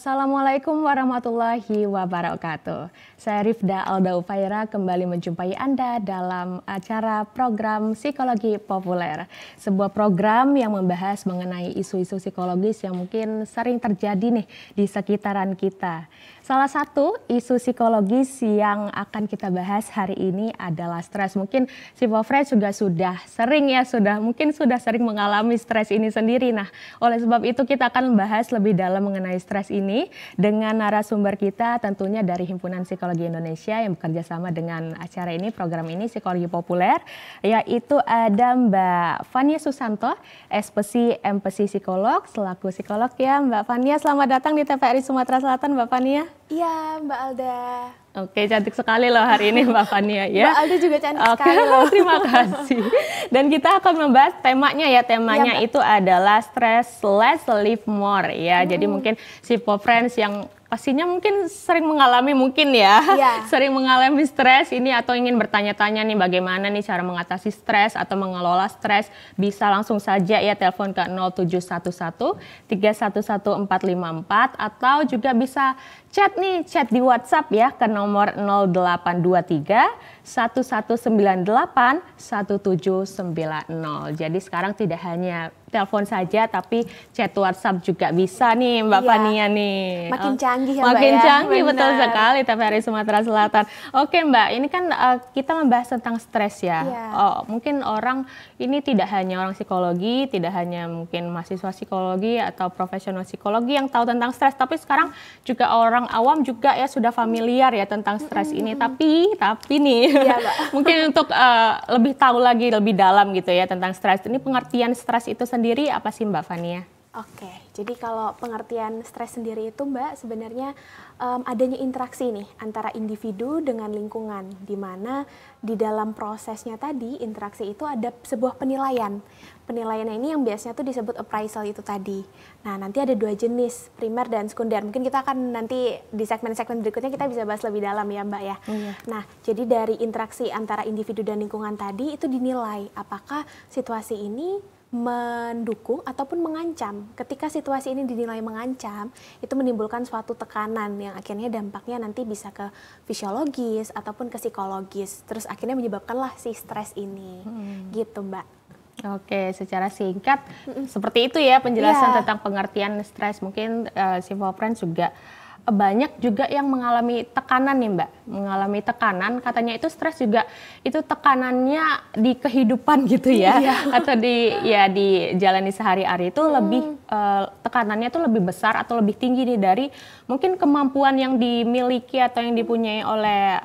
Assalamualaikum warahmatullahi wabarakatuh. Saya Rifda Alda Ufaira kembali menjumpai Anda dalam acara program Psikologi Populer. Sebuah program yang membahas mengenai isu-isu psikologis yang mungkin sering terjadi nih di sekitaran kita. Salah satu isu psikologis yang akan kita bahas hari ini adalah stres. Mungkin si Pofred juga sudah sering sering mengalami stres ini sendiri. Nah, oleh sebab itu kita akan membahas lebih dalam mengenai stres ini dengan narasumber kita tentunya dari Himpunan Psikologi Indonesia yang bekerja sama dengan acara ini, program ini Psikologi Populer, yaitu ada Mbak Fania Susanto, MPsi Psikolog, selaku psikolog ya. Mbak Fania, selamat datang di TVRI Sumatera Selatan, Mbak Fania. Iya, Mbak Alda. Oke, cantik sekali loh hari ini Mbak Fania ya. Mbak Alda juga cantik sekali loh. Terima kasih. Dan kita akan membahas temanya itu adalah stress less, live more ya. Jadi mungkin si Friends yang pastinya mungkin sering mengalami sering mengalami stres ini atau ingin bertanya-tanya nih bagaimana nih cara mengatasi stres atau mengelola stres, bisa langsung saja ya telepon ke 0711 311454 atau juga bisa chat di WhatsApp ya ke nomor 0823 1198 1790. Jadi sekarang tidak hanya telepon saja tapi chat WhatsApp juga bisa nih Mbak Fania nih. Makin canggih ya Mbak. Makin canggih, benar. Betul sekali TVRI Sumatera Selatan. Oke Mbak, ini kan kita membahas tentang stres ya. Mungkin orang ini tidak hanya orang psikologi, tidak hanya mungkin mahasiswa psikologi atau profesional psikologi yang tahu tentang stres, tapi sekarang juga orang awam juga ya sudah familiar ya tentang stres ini. Tapi nih mungkin untuk lebih tahu lagi lebih dalam gitu ya tentang stres. Ini pengertian stres itu sendiri apa sih Mbak Fania? Oke, jadi kalau pengertian stres sendiri itu Mbak sebenarnya adanya interaksi nih antara individu dengan lingkungan, di mana di dalam prosesnya tadi interaksi itu ada sebuah penilaian. Penilaiannya ini yang biasanya tuh disebut appraisal itu tadi. Nah, nanti ada dua jenis, primer dan sekunder. Mungkin kita akan nanti di segmen-segmen berikutnya kita bisa bahas lebih dalam ya Mbak ya. Nah, jadi dari interaksi antara individu dan lingkungan tadi itu dinilai apakah situasi ini mendukung ataupun mengancam. Ketika situasi ini dinilai mengancam, itu menimbulkan suatu tekanan yang akhirnya dampaknya nanti bisa ke fisiologis ataupun ke psikologis. Terus akhirnya menyebabkanlah si stres ini. Gitu Mbak. Oke, secara singkat seperti itu ya penjelasan tentang pengertian stres. Mungkin si Friends juga banyak juga yang mengalami tekanan nih Mbak, mengalami tekanan, katanya itu stres juga itu tekanannya di kehidupan gitu ya, atau di jalani sehari-hari itu lebih tekanannya itu lebih besar atau lebih tinggi nih dari mungkin kemampuan yang dimiliki atau yang dipunyai oleh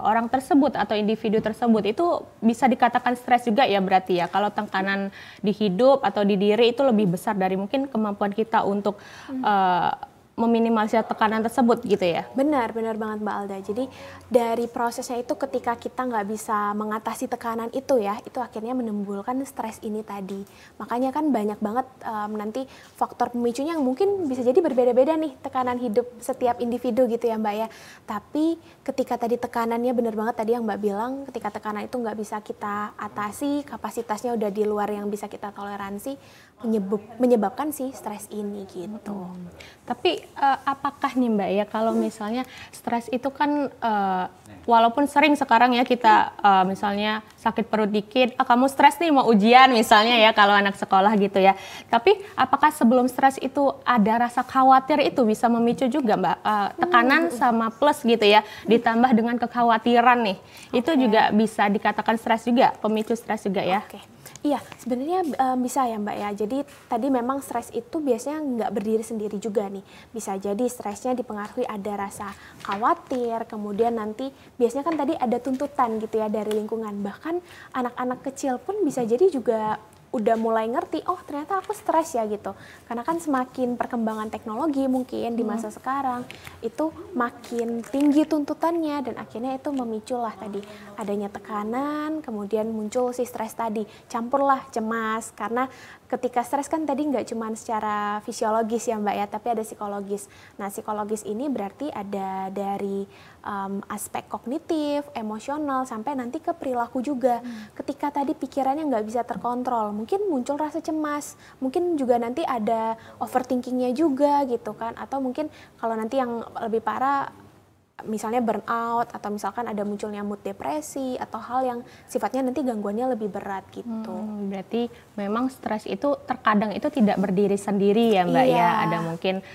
orang tersebut atau individu tersebut. Itu bisa dikatakan stres juga ya berarti ya, kalau tekanan di hidup atau di diri itu lebih besar dari mungkin kemampuan kita untuk meminimalisir tekanan tersebut gitu ya? Benar banget Mbak Alda. Jadi dari prosesnya itu ketika kita nggak bisa mengatasi tekanan itu ya, itu akhirnya menimbulkan stres ini tadi. Makanya kan banyak banget nanti faktor pemicunya yang mungkin bisa jadi berbeda-beda nih tekanan hidup setiap individu gitu ya Mbak ya. Tapi ketika tadi tekanannya benar banget tadi yang Mbak bilang, ketika tekanan itu nggak bisa kita atasi, kapasitasnya udah di luar yang bisa kita toleransi, menyebabkan si stres ini gitu. Tapi apakah nih Mbak ya kalau misalnya stres itu kan walaupun sering sekarang ya kita misalnya sakit perut dikit, kamu stres nih mau ujian misalnya ya kalau anak sekolah gitu ya. Tapi apakah sebelum stres itu ada rasa khawatir itu bisa memicu juga Mbak tekanan sama plus gitu ya, ditambah dengan kekhawatiran nih. Itu juga bisa dikatakan stres juga, pemicu stres juga ya. Iya, sebenarnya bisa ya Mbak ya. Jadi tadi memang stres itu biasanya nggak berdiri sendiri juga nih. Bisa jadi stresnya dipengaruhi ada rasa khawatir, kemudian nanti biasanya kan tadi ada tuntutan gitu ya dari lingkungan. Bahkan anak-anak kecil pun bisa jadi juga udah mulai ngerti, oh ternyata aku stres ya gitu. Karena kan semakin perkembangan teknologi mungkin di masa sekarang itu makin tinggi tuntutannya dan akhirnya itu memiculah tadi adanya tekanan, kemudian muncul si stres tadi, campurlah cemas karena ketika stres kan tadi nggak cuma secara fisiologis ya Mbak ya, tapi ada psikologis. Nah, psikologis ini berarti ada dari aspek kognitif, emosional, sampai nanti ke perilaku juga. Ketika tadi pikirannya nggak bisa terkontrol, mungkin muncul rasa cemas, mungkin juga nanti ada overthinkingnya juga gitu kan, atau mungkin kalau nanti yang lebih parah, misalnya burnout, atau misalkan ada munculnya mood depresi, atau hal yang sifatnya nanti gangguannya lebih berat gitu. Berarti memang stres itu terkadang itu tidak berdiri sendiri ya Mbak ya, ada mungkin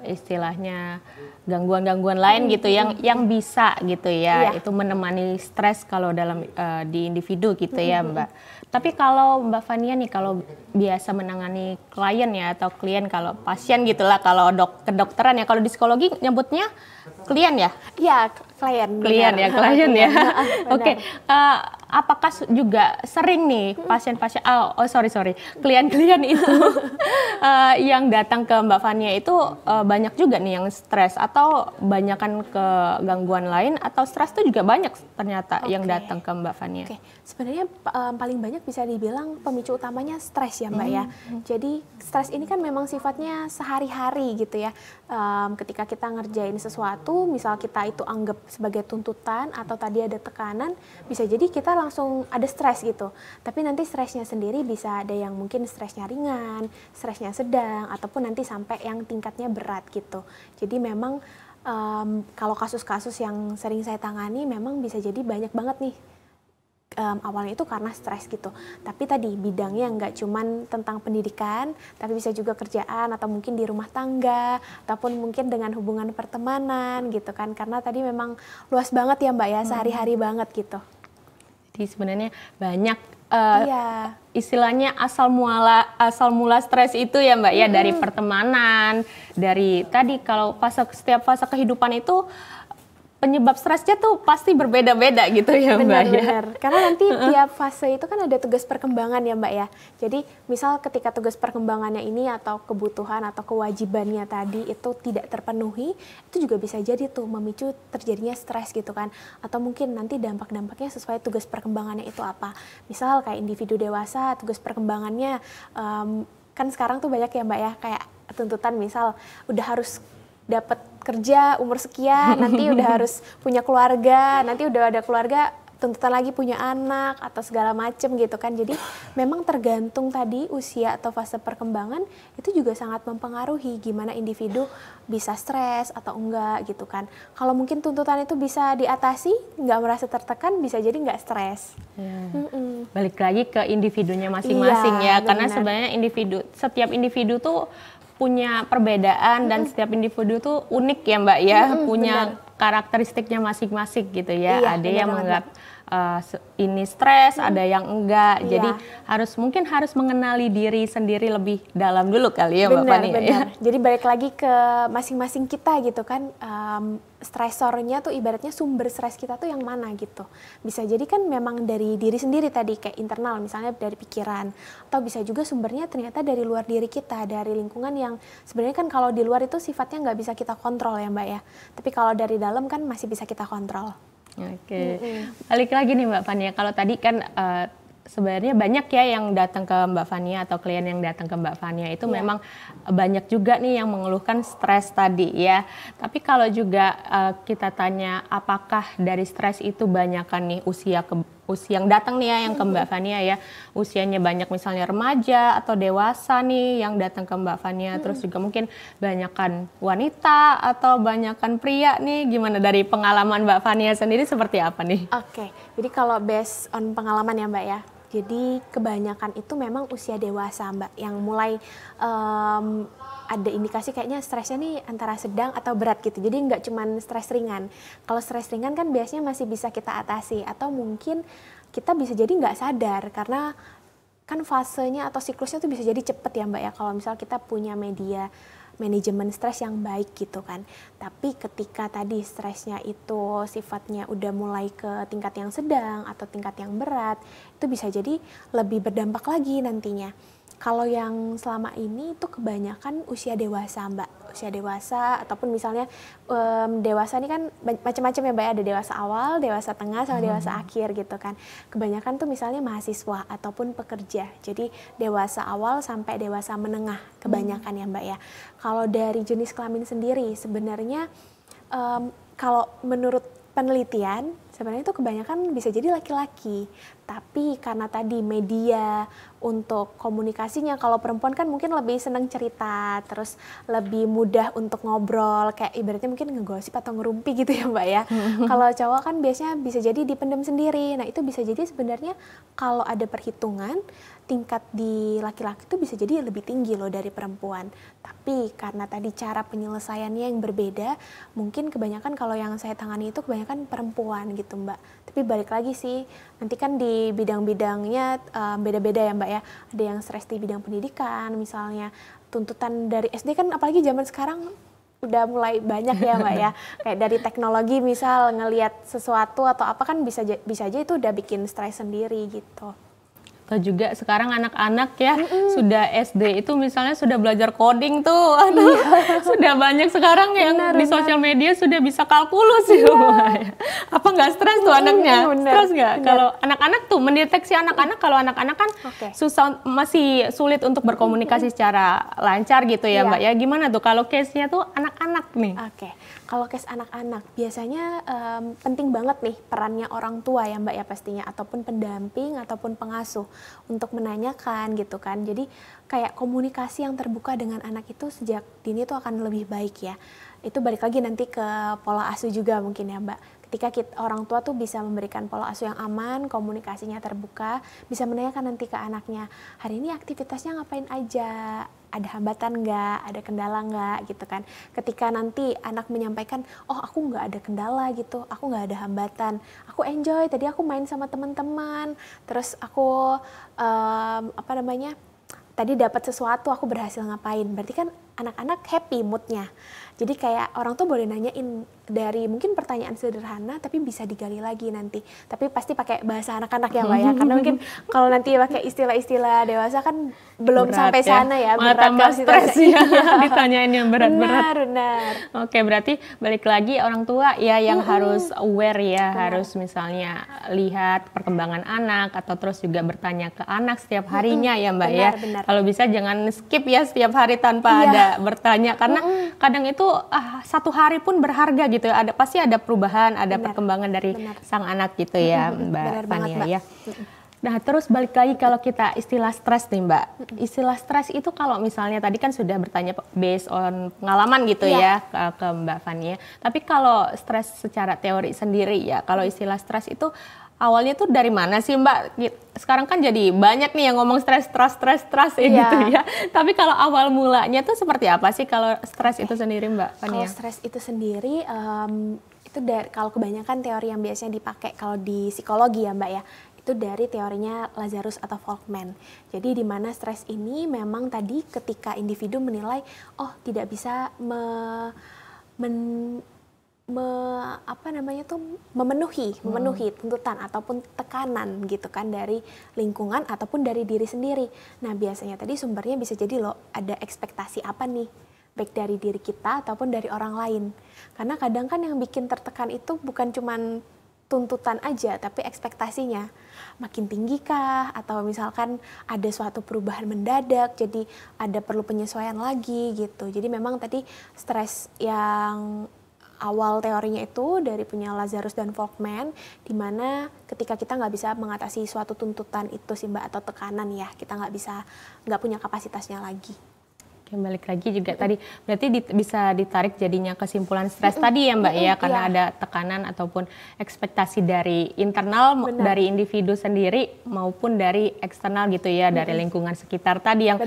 istilahnya gangguan-gangguan lain gitu yang bisa gitu ya, itu menemani stres kalau dalam di individu gitu ya Mbak. Tapi kalau Mbak Fania nih, kalau biasa menangani klien ya, atau klien, kalau pasien gitulah, kalau kedokteran ya, kalau di psikologi nyebutnya klien ya? Iya, klien. Klien ya, klien ya. Oke, apakah juga sering nih pasien-pasien, klien-klien itu yang datang ke Mbak Fania itu banyak juga nih yang stres, atau banyakan ke gangguan lain, atau stres itu juga banyak ternyata yang datang ke Mbak Fania? Sebenarnya paling banyak bisa dibilang pemicu utamanya stres ya Mbak ya. Jadi stres ini kan memang sifatnya sehari-hari gitu ya. Ketika kita ngerjain sesuatu, misal kita itu anggap sebagai tuntutan atau tadi ada tekanan, bisa jadi kita langsung ada stres gitu. Tapi nanti stresnya sendiri bisa ada yang mungkin stresnya ringan, stresnya sedang, ataupun nanti sampai yang tingkatnya berat gitu. Jadi memang kalau kasus-kasus yang sering saya tangani memang bisa jadi banyak banget nih. Awalnya itu karena stres gitu, tapi tadi bidangnya nggak cuman tentang pendidikan, tapi bisa juga kerjaan, atau mungkin di rumah tangga, ataupun mungkin dengan hubungan pertemanan gitu kan, karena tadi memang luas banget ya Mbak ya, sehari-hari banget gitu. Jadi sebenarnya banyak istilahnya asal mula stres itu ya Mbak ya, dari pertemanan, dari tadi kalau setiap fase kehidupan itu penyebab stresnya tuh pasti berbeda-beda gitu ya Mbak ya. Benar. Karena nanti tiap fase itu kan ada tugas perkembangan ya Mbak ya. Jadi misal ketika tugas perkembangannya ini atau kebutuhan atau kewajibannya tadi itu tidak terpenuhi, itu juga bisa jadi tuh memicu terjadinya stres gitu kan. Atau mungkin nanti dampak-dampaknya sesuai tugas perkembangannya itu apa. Misal kayak individu dewasa, tugas perkembangannya kan sekarang tuh banyak ya Mbak ya, kayak tuntutan misal udah harus dapat kerja umur sekian, nanti udah harus punya keluarga, nanti udah ada keluarga, tuntutan lagi punya anak atau segala macem gitu kan. Jadi memang tergantung tadi usia atau fase perkembangan itu juga sangat mempengaruhi gimana individu bisa stres atau enggak gitu kan. Kalau mungkin tuntutan itu bisa diatasi, nggak merasa tertekan, bisa jadi nggak stres. Balik lagi ke individunya masing-masing ya, karena sebenarnya setiap individu tuh punya perbedaan dan setiap individu tuh unik ya Mbak ya, punya karakteristiknya masing-masing gitu ya. Ada yang menganggap ini stres, ada yang enggak. Jadi mungkin harus mengenali diri sendiri lebih dalam dulu kali ya Mbak Fani. Benar. Jadi balik lagi ke masing-masing kita gitu kan, stresornya tuh ibaratnya sumber stres kita tuh yang mana gitu. Bisa jadi kan memang dari diri sendiri tadi, kayak internal misalnya dari pikiran, atau bisa juga sumbernya ternyata dari luar diri kita, dari lingkungan yang sebenarnya kan kalau di luar itu sifatnya nggak bisa kita kontrol ya Mbak ya. Tapi kalau dari dalam kan masih bisa kita kontrol. Oke. Balik lagi nih Mbak Fania, kalau tadi kan sebenarnya banyak ya yang datang ke Mbak Fania atau klien yang datang ke Mbak Fania itu memang banyak juga nih yang mengeluhkan stres tadi ya. Tapi kalau juga kita tanya apakah dari stres itu banyakan nih usia yang datang nih ya yang ke Mbak Fania ya, usianya banyak misalnya remaja atau dewasa nih yang datang ke Mbak Fania, terus juga mungkin banyakan wanita atau banyakan pria nih, gimana dari pengalaman Mbak Fania sendiri seperti apa nih? Oke, jadi kalau based on pengalaman ya Mbak ya, jadi kebanyakan itu memang usia dewasa Mbak, yang mulai ada indikasi kayaknya stresnya nih antara sedang atau berat gitu. Jadi nggak cuma stres ringan. Kalau stres ringan kan biasanya masih bisa kita atasi, atau mungkin kita bisa jadi nggak sadar karena kan fasenya atau siklusnya tuh bisa jadi cepet ya Mbak ya. Kalau misal kita punya manajemen stres yang baik gitu kan. Tapi ketika tadi stresnya itu sifatnya udah mulai ke tingkat yang sedang atau tingkat yang berat, itu bisa jadi lebih berdampak lagi nantinya. Kalau yang selama ini itu kebanyakan usia dewasa, Mbak. Usia dewasa ataupun misalnya dewasa ini kan macam-macam ya, Mbak. Ada dewasa awal, dewasa tengah, sama dewasa akhir gitu kan. Kebanyakan tuh misalnya mahasiswa ataupun pekerja. Jadi dewasa awal sampai dewasa menengah kebanyakan ya, Mbak ya. Kalau dari jenis kelamin sendiri sebenarnya kalau menurut penelitian sebenarnya itu kebanyakan bisa jadi laki-laki. Tapi karena tadi media untuk komunikasinya, kalau perempuan kan mungkin lebih senang cerita, terus lebih mudah untuk ngobrol, kayak ibaratnya mungkin ngegosip atau ngerumpi gitu ya, Mbak ya. Kalau cowok kan biasanya bisa jadi dipendam sendiri. Nah, itu bisa jadi sebenarnya kalau ada perhitungan, tingkat di laki-laki itu bisa jadi lebih tinggi loh dari perempuan. Tapi karena tadi cara penyelesaiannya yang berbeda, mungkin kebanyakan kalau yang saya tangani itu kebanyakan perempuan gitu, Mbak. Tapi balik lagi sih, nanti kan di bidang-bidangnya beda-beda ya, Mbak ya. Ada yang stres di bidang pendidikan, misalnya tuntutan dari SD kan, apalagi zaman sekarang udah mulai banyak ya, Mbak ya. Kayak dari teknologi misal ngelihat sesuatu atau apa kan bisa aja itu udah bikin stres sendiri gitu. Atau juga sekarang anak-anak ya sudah SD itu misalnya sudah belajar coding tuh, aduh, sudah banyak sekarang yang di sosial media sudah bisa kalkulus ya. Apa nggak stres tuh anaknya? Stres nggak? Kalau anak-anak tuh mendeteksi anak-anak, kalau anak-anak kan susah, masih sulit untuk berkomunikasi secara lancar gitu ya, Mbak ya. Gimana tuh kalau case-nya tuh anak-anak nih? Kalau case anak-anak biasanya penting banget nih perannya orang tua ya, Mbak ya pastinya, ataupun pendamping ataupun pengasuh untuk menanyakan gitu kan. Jadi kayak komunikasi yang terbuka dengan anak itu sejak dini itu akan lebih baik ya. Itu balik lagi nanti ke pola asuh juga mungkin ya, Mbak. Ketika orang tua tuh bisa memberikan pola asuh yang aman, komunikasinya terbuka, bisa menanyakan nanti ke anaknya, hari ini aktivitasnya ngapain aja, ada hambatan nggak, ada kendala nggak gitu kan. Ketika nanti anak menyampaikan, oh aku nggak ada kendala gitu, aku nggak ada hambatan, aku enjoy, tadi aku main sama teman-teman, terus aku tadi dapat sesuatu, aku berhasil ngapain, berarti kan anak-anak happy moodnya. Jadi kayak orang tuh boleh nanyain dari mungkin pertanyaan sederhana tapi bisa digali lagi nanti. Tapi pasti pakai bahasa anak-anak ya, Mbak ya. Karena mungkin kalau nanti pakai istilah-istilah dewasa kan belum berat sampai ya. sana ya. Malah tambah stres ya ditanyain yang berat-berat. Benar. Oke, berarti balik lagi orang tua ya yang harus aware ya, harus misalnya lihat perkembangan anak atau terus juga bertanya ke anak setiap harinya ya, Mbak ya. Kalau bisa jangan skip ya setiap hari tanpa ada bertanya, karena kadang itu satu hari pun berharga gitu ya. Pasti ada perubahan, ada perkembangan dari sang anak gitu ya, Mbak Fania ya. Nah, terus balik lagi kalau kita istilah stres nih, Mbak. Istilah stres itu kalau misalnya tadi kan sudah bertanya based on pengalaman gitu ya ke Mbak Fania. Tapi kalau stres secara teori sendiri ya, kalau istilah stres itu awalnya tuh dari mana sih, Mbak? Sekarang kan jadi banyak nih yang ngomong stres ya gitu ya. Tapi kalau awal mulanya tuh seperti apa sih kalau stres itu sendiri, Mbak Fania? Kalau stres itu sendiri itu kalau kebanyakan teori yang biasanya dipakai kalau di psikologi ya, Mbak ya, itu dari teorinya Lazarus atau Volkmann. Jadi di mana stres ini memang tadi ketika individu menilai tidak bisa memenuhi tuntutan ataupun tekanan gitu kan dari lingkungan ataupun dari diri sendiri. Nah, biasanya tadi sumbernya bisa jadi ada ekspektasi apa nih, baik dari diri kita ataupun dari orang lain. Karena kadang kan yang bikin tertekan itu bukan cuman tuntutan aja, tapi ekspektasinya makin tinggi kah, atau misalkan ada suatu perubahan mendadak, jadi ada perlu penyesuaian lagi gitu. Jadi memang tadi stres yang awal teorinya itu dari punya Lazarus dan Volkmann, di mana ketika kita nggak bisa mengatasi suatu tuntutan itu sih, Mbak, atau tekanan ya, kita nggak punya kapasitasnya lagi. Balik lagi juga tadi berarti bisa ditarik jadinya kesimpulan stres tadi ya, Mbak ya, karena ada tekanan ataupun ekspektasi dari internal dari individu sendiri maupun dari eksternal gitu ya, dari lingkungan sekitar tadi yang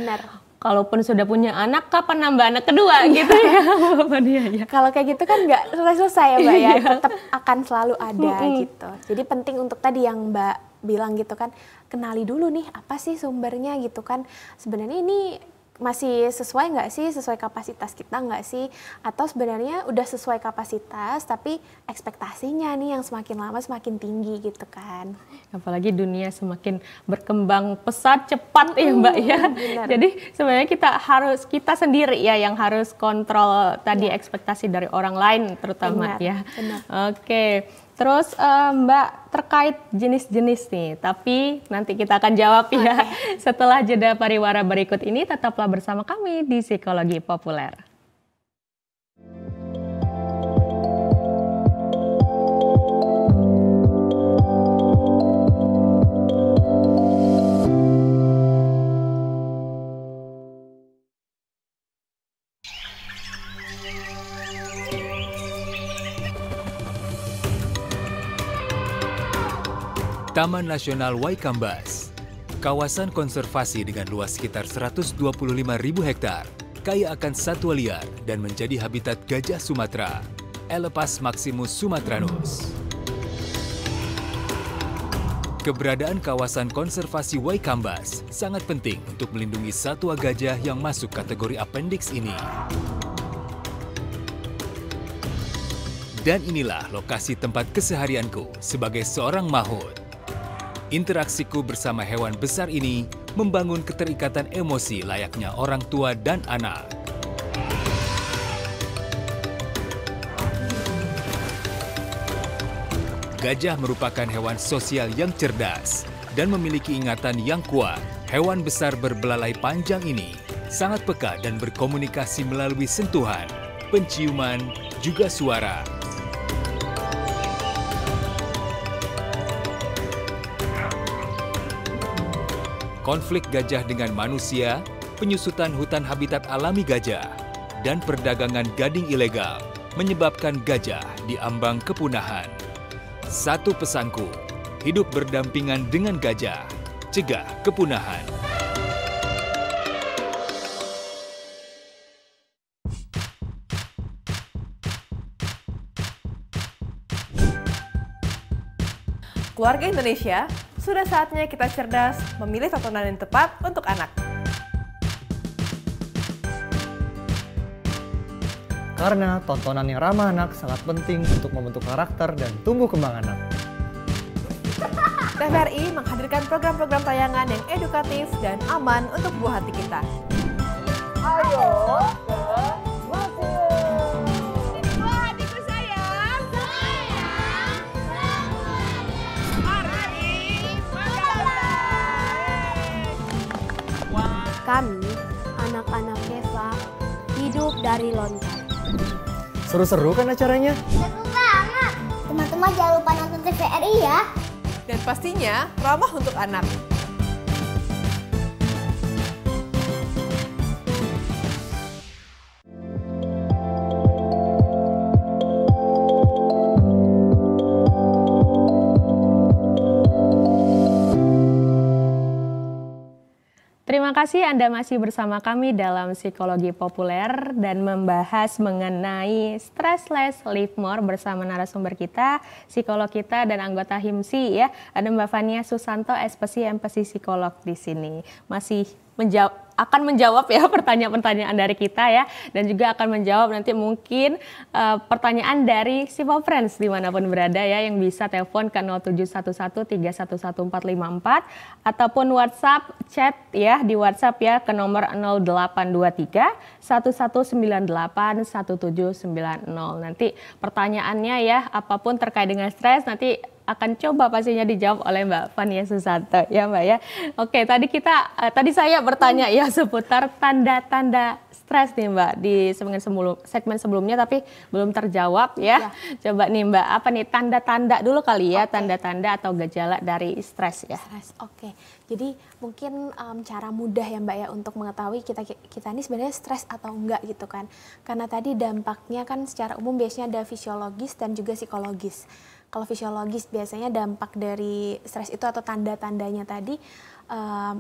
kalaupun sudah punya anak, kapan nambah anak kedua gitu ya, Bapak dia ya. Kalau kayak gitu kan nggak selesai ya, Mbak ya, tetap akan selalu ada gitu. Jadi penting untuk tadi yang Mbak bilang gitu kan, kenali dulu nih apa sih sumbernya gitu kan. Sebenarnya ini masih sesuai nggak sih, sesuai kapasitas kita nggak sih, atau sebenarnya udah sesuai kapasitas tapi ekspektasinya nih yang semakin lama semakin tinggi gitu kan. Apalagi dunia semakin berkembang pesat cepat ya Mbak ya. Benar. Jadi sebenarnya kita sendiri ya yang harus kontrol tadi ekspektasi dari orang lain terutama Benar, ya. benar. Oke. Terus Mbak terkait jenis-jenis nih, tapi nanti kita akan jawab ya setelah jeda pariwara berikut ini. Tetaplah bersama kami di Psikologi Populer. Taman Nasional Waikambas, kawasan konservasi dengan luas sekitar 125.000 hektar, kaya akan satwa liar dan menjadi habitat gajah Sumatera, Elepas maximus sumatranus. Keberadaan kawasan konservasi Waikambas sangat penting untuk melindungi satwa gajah yang masuk kategori appendix ini. Dan inilah lokasi tempat keseharianku sebagai seorang mahout. Interaksiku bersama hewan besar ini membangun keterikatan emosi layaknya orang tua dan anak. Gajah merupakan hewan sosial yang cerdas dan memiliki ingatan yang kuat. Hewan besar berbelalai panjang ini sangat peka dan berkomunikasi melalui sentuhan, penciuman, juga suara. Konflik gajah dengan manusia, penyusutan hutan habitat alami gajah, dan perdagangan gading ilegal menyebabkan gajah diambang kepunahan. Satu pesanku, hidup berdampingan dengan gajah, cegah kepunahan. Keluarga Indonesia, sudah saatnya kita cerdas memilih tontonan yang tepat untuk anak. Karena tontonan yang ramah anak sangat penting untuk membentuk karakter dan tumbuh kembang anak. TVRI menghadirkan program-program tayangan yang edukatif dan aman untuk buah hati kita. Ayo ke museum. Buah hatiku sayang. Kami, anak-anak Eva, hidup dari lontar. Seru-seru kan acaranya? Seru banget! Teman-teman jangan lupa nonton TVRI ya. Dan pastinya ramah untuk anak. Terima kasih Anda masih bersama kami dalam Psikologi Populer dan membahas mengenai Stressless Live More bersama narasumber kita, psikolog kita dan anggota HIMSI ya. Ada Mbak Fania Susanto, MPC psikolog di sini. Masih akan menjawab ya pertanyaan-pertanyaan dari kita ya, dan juga akan menjawab nanti mungkin pertanyaan dari Sipo Friends dimanapun berada ya, yang bisa telepon ke 0711311454 ataupun WhatsApp chat ya di WhatsApp ya ke nomor 0823 1198 1790. Nanti pertanyaannya ya apapun terkait dengan stres nanti akan coba pastinya dijawab oleh Mbak Fania Susanto ya Mbak ya. Oke, tadi saya bertanya ya seputar tanda-tanda stres nih Mbak di segmen sebelumnya tapi belum terjawab ya. Coba nih Mbak, apa nih tanda-tanda dulu kali ya, tanda-tanda atau gejala dari stres ya. Stres, oke. Jadi mungkin cara mudah ya Mbak ya untuk mengetahui kita ini sebenarnya stres atau enggak gitu kan. Karena tadi dampaknya kan secara umum biasanya ada fisiologis dan juga psikologis. Kalau fisiologis biasanya dampak dari stres itu atau tanda-tandanya tadi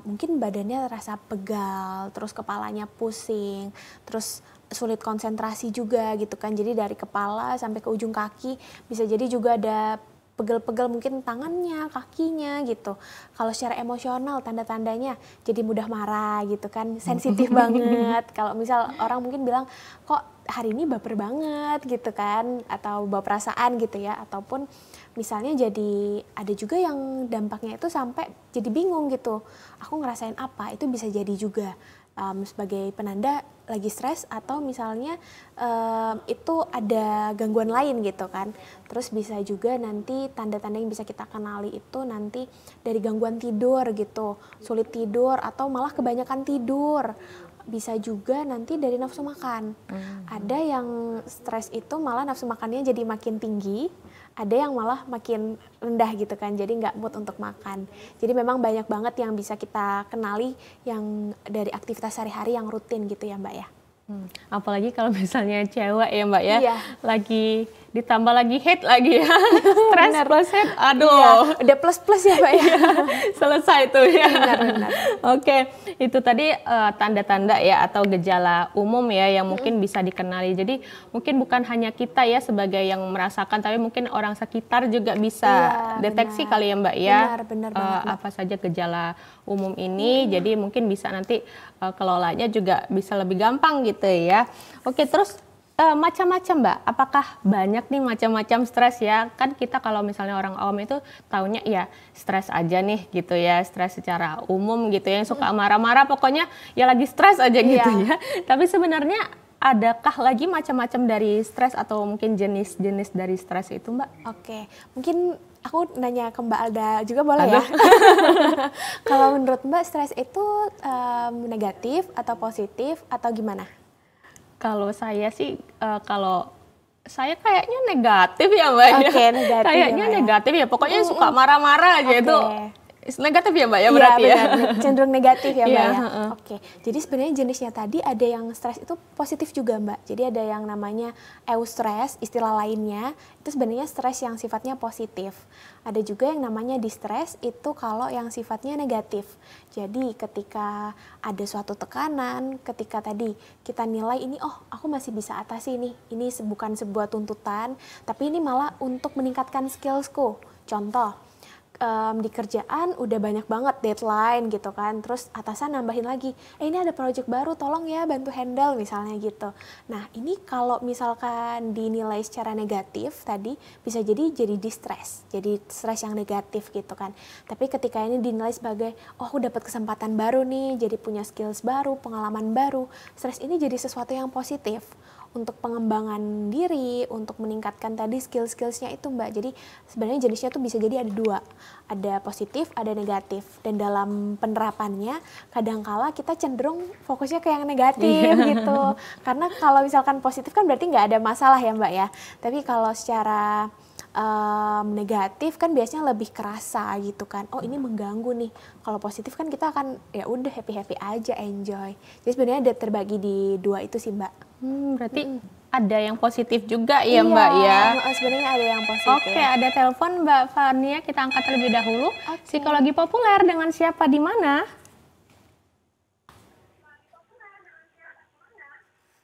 mungkin badannya terasa pegal, terus kepalanya pusing, terus sulit konsentrasi juga gitu kan. Jadi dari kepala sampai ke ujung kaki bisa jadi juga ada pegel-pegel mungkin tangannya, kakinya gitu. Kalau secara emosional tanda-tandanya jadi mudah marah gitu kan, sensitif banget. Kalau misal orang mungkin bilang kok hari ini baper banget gitu kan, atau bawa perasaan gitu ya, ataupun misalnya jadi ada juga yang dampaknya itu sampai jadi bingung gitu. Aku ngerasain apa? Itu bisa jadi juga sebagai penanda lagi stres atau misalnya itu ada gangguan lain gitu kan. Terus bisa juga nanti tanda-tanda yang bisa kita kenali itu nanti dari gangguan tidur gitu, sulit tidur atau malah kebanyakan tidur. Bisa juga nanti dari nafsu makan. Ada yang stres itu malah nafsu makannya jadi makin tinggi, ada yang malah makin rendah gitu kan, jadi nggak mood untuk makan. Jadi memang banyak banget yang bisa kita kenali yang dari aktivitas sehari-hari yang rutin gitu ya Mbak ya. Apalagi kalau misalnya cewek ya Mbak ya, Iya. lagi ditambah lagi hate lagi ya, stres plus hate, aduh. Iya, udah plus-plus ya Mbak ya. Selesai tuh ya. Benar. Oke, itu tadi tanda-tanda ya atau gejala umum ya yang mungkin bisa dikenali. Jadi mungkin bukan hanya kita ya sebagai yang merasakan, tapi mungkin orang sekitar juga bisa Iya, deteksi benar. kali ya Mbak ya. Benar banget, Mbak. Apa saja gejala umum ini. Jadi mungkin bisa nanti kelolanya juga bisa lebih gampang gitu ya. Oke, terus macam-macam Mbak, apakah banyak nih macam-macam stres ya? Kan kita kalau misalnya orang awam itu taunya ya stres aja nih gitu ya, stres secara umum gitu ya, yang suka marah-marah pokoknya ya lagi stres aja gitu ya. Tapi sebenarnya adakah lagi macam-macam dari stres atau mungkin jenis-jenis dari stres itu Mbak? Oke, mungkin aku nanya ke Mbak Alda juga boleh ya? Kalau menurut Mbak stres itu negatif atau positif atau gimana? Kalau saya sih, kalau saya kayaknya negatif ya Mbak ya. Oke, negatif Kayaknya ya, Mbak ya. negatif ya, pokoknya suka marah-marah aja Oke. itu. Negatif ya Mbak ya berarti ya? Benar, cenderung negatif ya Mbak Iya, ya. heeh. Oke, jadi sebenarnya jenisnya tadi ada yang stres itu positif juga Mbak. Jadi ada yang namanya eustress, istilah lainnya, itu sebenarnya stres yang sifatnya positif. Ada juga yang namanya distress, itu kalau yang sifatnya negatif. Jadi ketika ada suatu tekanan, ketika tadi kita nilai ini, oh aku masih bisa atasi nih, ini bukan sebuah tuntutan, tapi ini malah untuk meningkatkan skillsku. Contoh, di kerjaan udah banyak banget deadline gitu kan, terus atasan nambahin lagi, ini ada project baru tolong ya bantu handle misalnya gitu. Nah ini kalau misalkan dinilai secara negatif tadi bisa jadi distress, jadi stres yang negatif gitu kan. Tapi ketika ini dinilai sebagai oh aku dapat kesempatan baru nih, jadi punya skills baru, pengalaman baru, stres ini jadi sesuatu yang positif untuk pengembangan diri, untuk meningkatkan tadi skill-skillsnya itu Mbak. Jadi sebenarnya jenisnya tuh bisa jadi ada dua, ada positif, ada negatif. Dan dalam penerapannya kadangkala kita cenderung fokusnya ke yang negatif gitu. Karena kalau misalkan positif kan berarti nggak ada masalah ya Mbak ya. Tapi kalau secara negatif kan biasanya lebih kerasa gitu kan. Oh ini mengganggu nih. Kalau positif kan kita akan ya udah happy-happy aja, enjoy. Jadi sebenarnya ada terbagi di dua itu sih Mbak. Berarti ada yang positif juga ya Mbak ya? Sebenarnya ada yang positif. Oke, ada telepon Mbak Fania, kita angkat terlebih dahulu. Psikologi populer dengan siapa di mana?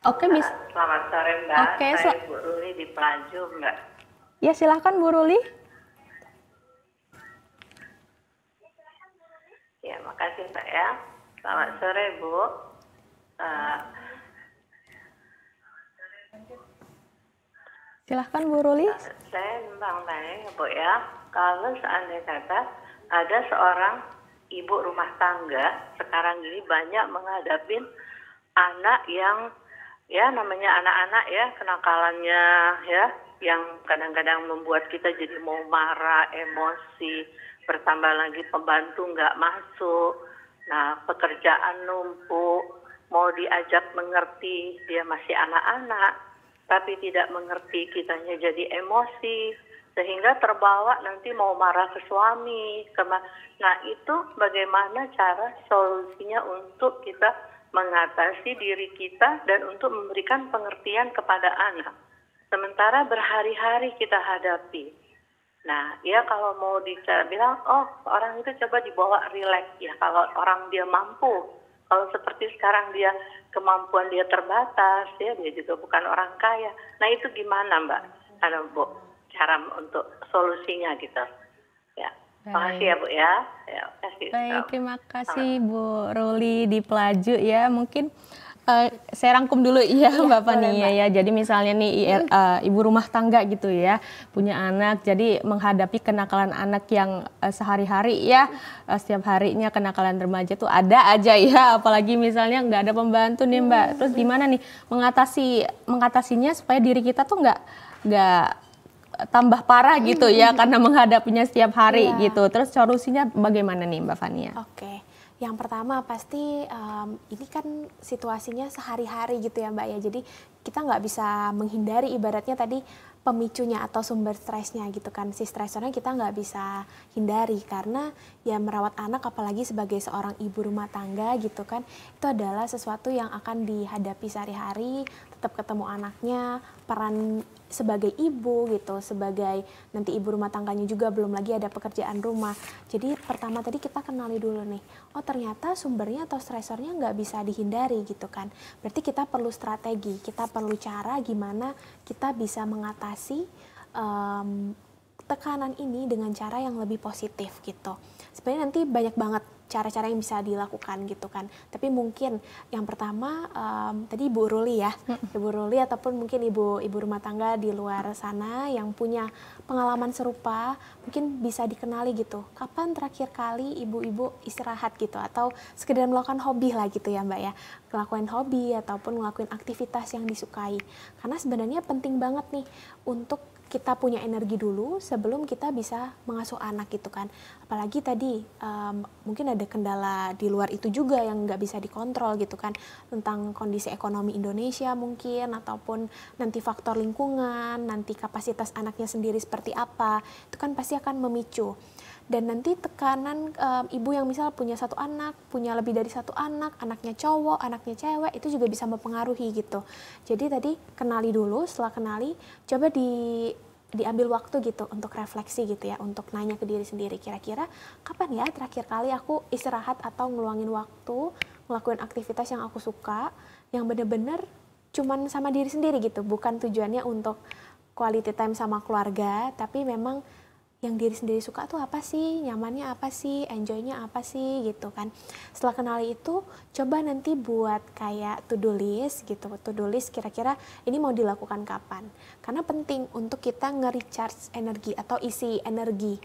Oke, bisa. Selamat sore Mbak, Oke, saya Bu Ruli di Pelaju Mbak. Ya silahkan Bu Ruli. Ya makasih Mbak ya. Selamat sore Bu. Silahkan Bu Ruli. Saya numpang tanya Bu ya, kalau seandainya kata ada seorang ibu rumah tangga sekarang ini banyak menghadapi anak yang ya namanya anak-anak ya kenakalannya ya yang kadang-kadang membuat kita jadi mau marah, emosi, bertambah lagi pembantu nggak masuk, nah pekerjaan numpuk, mau diajak mengerti dia masih anak-anak, tapi tidak mengerti kitanya jadi emosi, sehingga terbawa nanti mau marah ke suami. Nah itu bagaimana cara solusinya untuk kita mengatasi diri kita dan untuk memberikan pengertian kepada anak. Sementara berhari-hari kita hadapi. Nah, ya kalau mau bilang, oh orang itu coba dibawa rileks ya. Kalau orang dia mampu, kalau seperti sekarang dia kemampuan dia terbatas, ya dia juga bukan orang kaya. Nah itu gimana Mbak? Ada Bu? cara untuk solusinya gitu. Ya, makasih ya Bu ya. Ya, makasih. Baik, terima kasih Bu Ruli di Pelaju ya. Mungkin saya rangkum dulu ya Mbak Fania ya. Jadi misalnya nih ibu rumah tangga gitu ya, punya anak, jadi menghadapi kenakalan anak yang sehari-hari ya, setiap harinya kenakalan remaja tuh ada aja ya, apalagi misalnya nggak ada pembantu nih Mbak. Terus gimana nih mengatasinya supaya diri kita tuh nggak tambah parah gitu ya karena menghadapinya setiap hari gitu. Terus solusinya bagaimana nih Mbak Fania? Oke. Yang pertama pasti ini kan situasinya sehari-hari gitu ya Mbak ya. Jadi kita nggak bisa menghindari ibaratnya tadi pemicunya atau sumber stresnya gitu kan. Si stresornya kita nggak bisa hindari karena ya merawat anak apalagi sebagai seorang ibu rumah tangga gitu kan. Itu adalah sesuatu yang akan dihadapi sehari-hari, tetap ketemu anaknya, peran sebagai ibu gitu, sebagai nanti ibu rumah tangganya juga, belum lagi ada pekerjaan rumah. Jadi pertama tadi kita kenali dulu nih, oh ternyata sumbernya atau stresornya nggak bisa dihindari gitu kan. Berarti kita perlu strategi, kita perlu cara gimana kita bisa mengatasi tekanan ini dengan cara yang lebih positif gitu. Sebenarnya nanti banyak banget cara-cara yang bisa dilakukan gitu kan. Tapi mungkin yang pertama tadi Ibu Ruli ya, Ibu Ruli ataupun mungkin ibu rumah tangga di luar sana yang punya pengalaman serupa, mungkin bisa dikenali gitu. Kapan terakhir kali ibu-ibu istirahat gitu atau sekedar melakukan hobi lah gitu ya Mbak ya. Ngelakuin hobi ataupun ngelakuin aktivitas yang disukai. Karena sebenarnya penting banget nih untuk kita punya energi dulu sebelum kita bisa mengasuh anak gitu kan. Apalagi tadi mungkin ada kendala di luar itu juga yang nggak bisa dikontrol gitu kan. Tentang kondisi ekonomi Indonesia mungkin, ataupun nanti faktor lingkungan, nanti kapasitas anaknya sendiri seperti apa. Itu kan pasti akan memicu. Dan nanti tekanan ibu yang misal punya satu anak, punya lebih dari satu anak, anaknya cowok, anaknya cewek, itu juga bisa mempengaruhi gitu. Jadi tadi kenali dulu, setelah kenali, coba diambil waktu gitu untuk refleksi gitu ya, untuk nanya ke diri sendiri, kira-kira kapan ya terakhir kali aku istirahat atau ngeluangin waktu, ngelakuin aktivitas yang aku suka, yang bener-bener cuman sama diri sendiri gitu, bukan tujuannya untuk quality time sama keluarga, tapi memang yang diri sendiri suka tuh apa sih, nyamannya apa sih, enjoynya apa sih gitu kan. Setelah kenali itu, coba nanti buat kayak to-do list gitu, to-do list kira-kira ini mau dilakukan kapan. Karena penting untuk kita nge-recharge energi atau isi energi.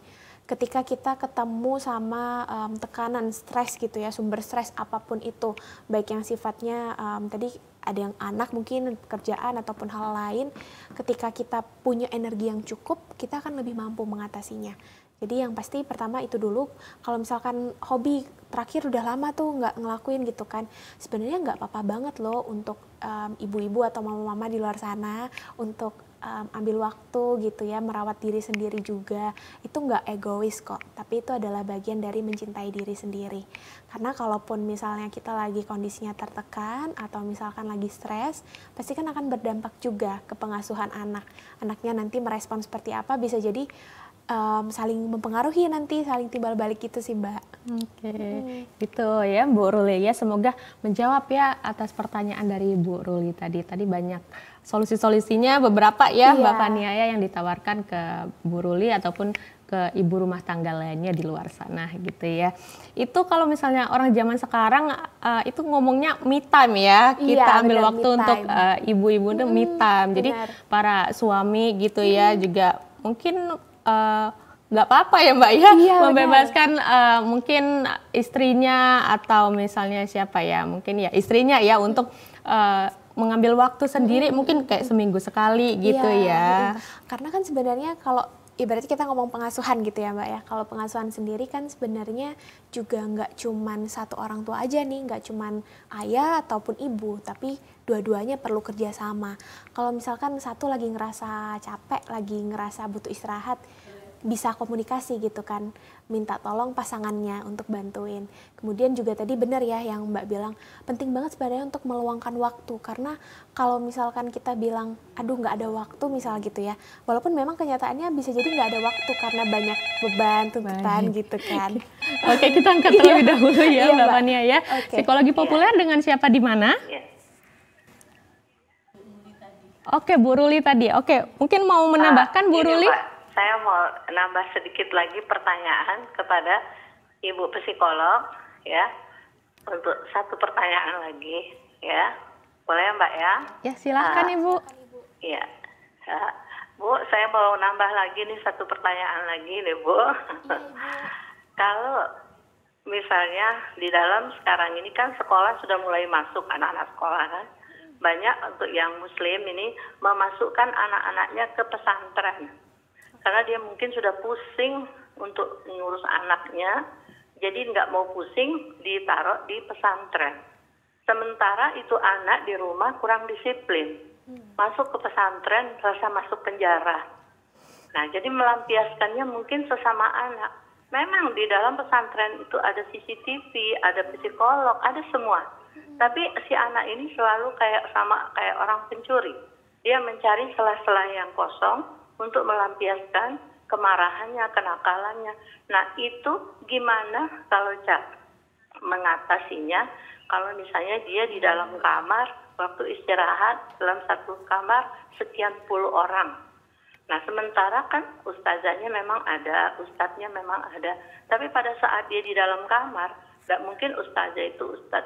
Ketika kita ketemu sama tekanan stres gitu ya, sumber stres apapun itu, baik yang sifatnya tadi ada yang anak mungkin, pekerjaan ataupun hal lain, ketika kita punya energi yang cukup, kita akan lebih mampu mengatasinya. Jadi yang pasti pertama itu dulu, kalau misalkan hobi terakhir udah lama tuh nggak ngelakuin gitu kan, sebenarnya nggak apa-apa banget loh untuk ibu-ibu atau mama-mama di luar sana untuk ambil waktu gitu ya, merawat diri sendiri juga. Itu nggak egois kok, tapi itu adalah bagian dari mencintai diri sendiri. Karena kalaupun misalnya kita lagi kondisinya tertekan atau misalkan lagi stres, pasti kan akan berdampak juga ke pengasuhan anak. Anaknya nanti merespon seperti apa, bisa jadi saling mempengaruhi nanti, saling timbal balik gitu sih Mbak. Oke, gitu ya Bu Ruli ya. Semoga menjawab ya atas pertanyaan dari Bu Ruli tadi. Tadi banyak solusi-solusinya beberapa ya Mbak Fania ya yang ditawarkan ke Bu Ruli ataupun ke ibu rumah tangga lainnya di luar sana gitu ya. Itu kalau misalnya orang zaman sekarang itu ngomongnya me time ya. Kita ambil waktu untuk ibu-ibu itu me time. Jadi para suami gitu ya juga mungkin nggak apa-apa ya Mbak ya, membebaskan mungkin istrinya atau misalnya siapa ya, mungkin ya istrinya ya untuk mengambil waktu sendiri mungkin kayak seminggu sekali gitu ya. Karena kan sebenarnya kalau ibaratnya kita ngomong pengasuhan gitu ya Mbak ya, kalau pengasuhan sendiri kan sebenarnya juga nggak cuman satu orang tua aja nih, nggak cuman ayah ataupun ibu, tapi dua-duanya perlu kerjasama. Kalau misalkan satu lagi ngerasa capek, lagi ngerasa butuh istirahat, bisa komunikasi gitu kan, minta tolong pasangannya untuk bantuin. Kemudian juga tadi benar ya yang Mbak bilang, penting banget sebenarnya untuk meluangkan waktu, karena kalau misalkan kita bilang, aduh nggak ada waktu misal gitu ya, walaupun memang kenyataannya bisa jadi nggak ada waktu karena banyak beban, tuntutan gitu kan. Oke, kita angkat terlebih dahulu ya Mbak Fania ya. Psikologi populer dengan siapa di mana? Oke, Bu Ruli tadi. Oke, mungkin mau menambahkan Bu Ruli? Mbak, saya mau nambah sedikit lagi pertanyaan kepada Ibu psikolog ya. Untuk satu pertanyaan lagi ya. Boleh ya Mbak ya? Ya, silakan Ibu. Iya. Bu, saya mau nambah lagi nih satu pertanyaan lagi nih Bu. Kalau misalnya di dalam sekarang ini kan sekolah sudah mulai masuk anak-anak sekolah kan. Banyak untuk yang muslim ini memasukkan anak-anaknya ke pesantren. Karena dia mungkin sudah pusing untuk ngurus anaknya, jadi nggak mau pusing ditaruh di pesantren. Sementara itu anak di rumah kurang disiplin. Masuk ke pesantren rasa masuk penjara. Nah, jadi melampiaskannya mungkin sesama anak. Memang di dalam pesantren itu ada CCTV, ada psikolog, ada semua. Tapi si anak ini selalu kayak orang pencuri. Dia mencari sela-sela yang kosong untuk melampiaskan kemarahannya, kenakalannya. Nah, itu gimana kalau mengatasinya? Kalau misalnya dia di dalam kamar, waktu istirahat dalam satu kamar sekian puluh orang. Nah, sementara kan ustazahnya memang ada, ustadznya memang ada. Tapi pada saat dia di dalam kamar, nggak mungkin ustadz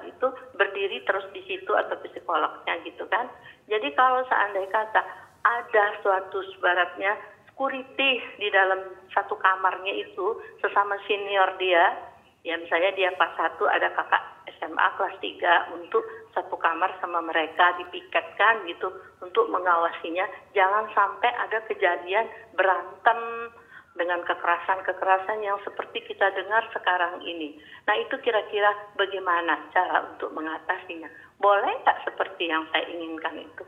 itu berdiri terus di situ atau psikolognya gitu kan. Jadi kalau seandainya kata ada suatu baratnya security di dalam satu kamarnya itu sesama senior dia, ya misalnya dia kelas 1 ada kakak SMA kelas 3 untuk satu kamar sama mereka dipiketkan gitu untuk mengawasinya, jangan sampai ada kejadian berantem dengan kekerasan-kekerasan yang seperti kita dengar sekarang ini. Nah, itu kira-kira bagaimana cara untuk mengatasinya? Boleh nggak seperti yang saya inginkan itu?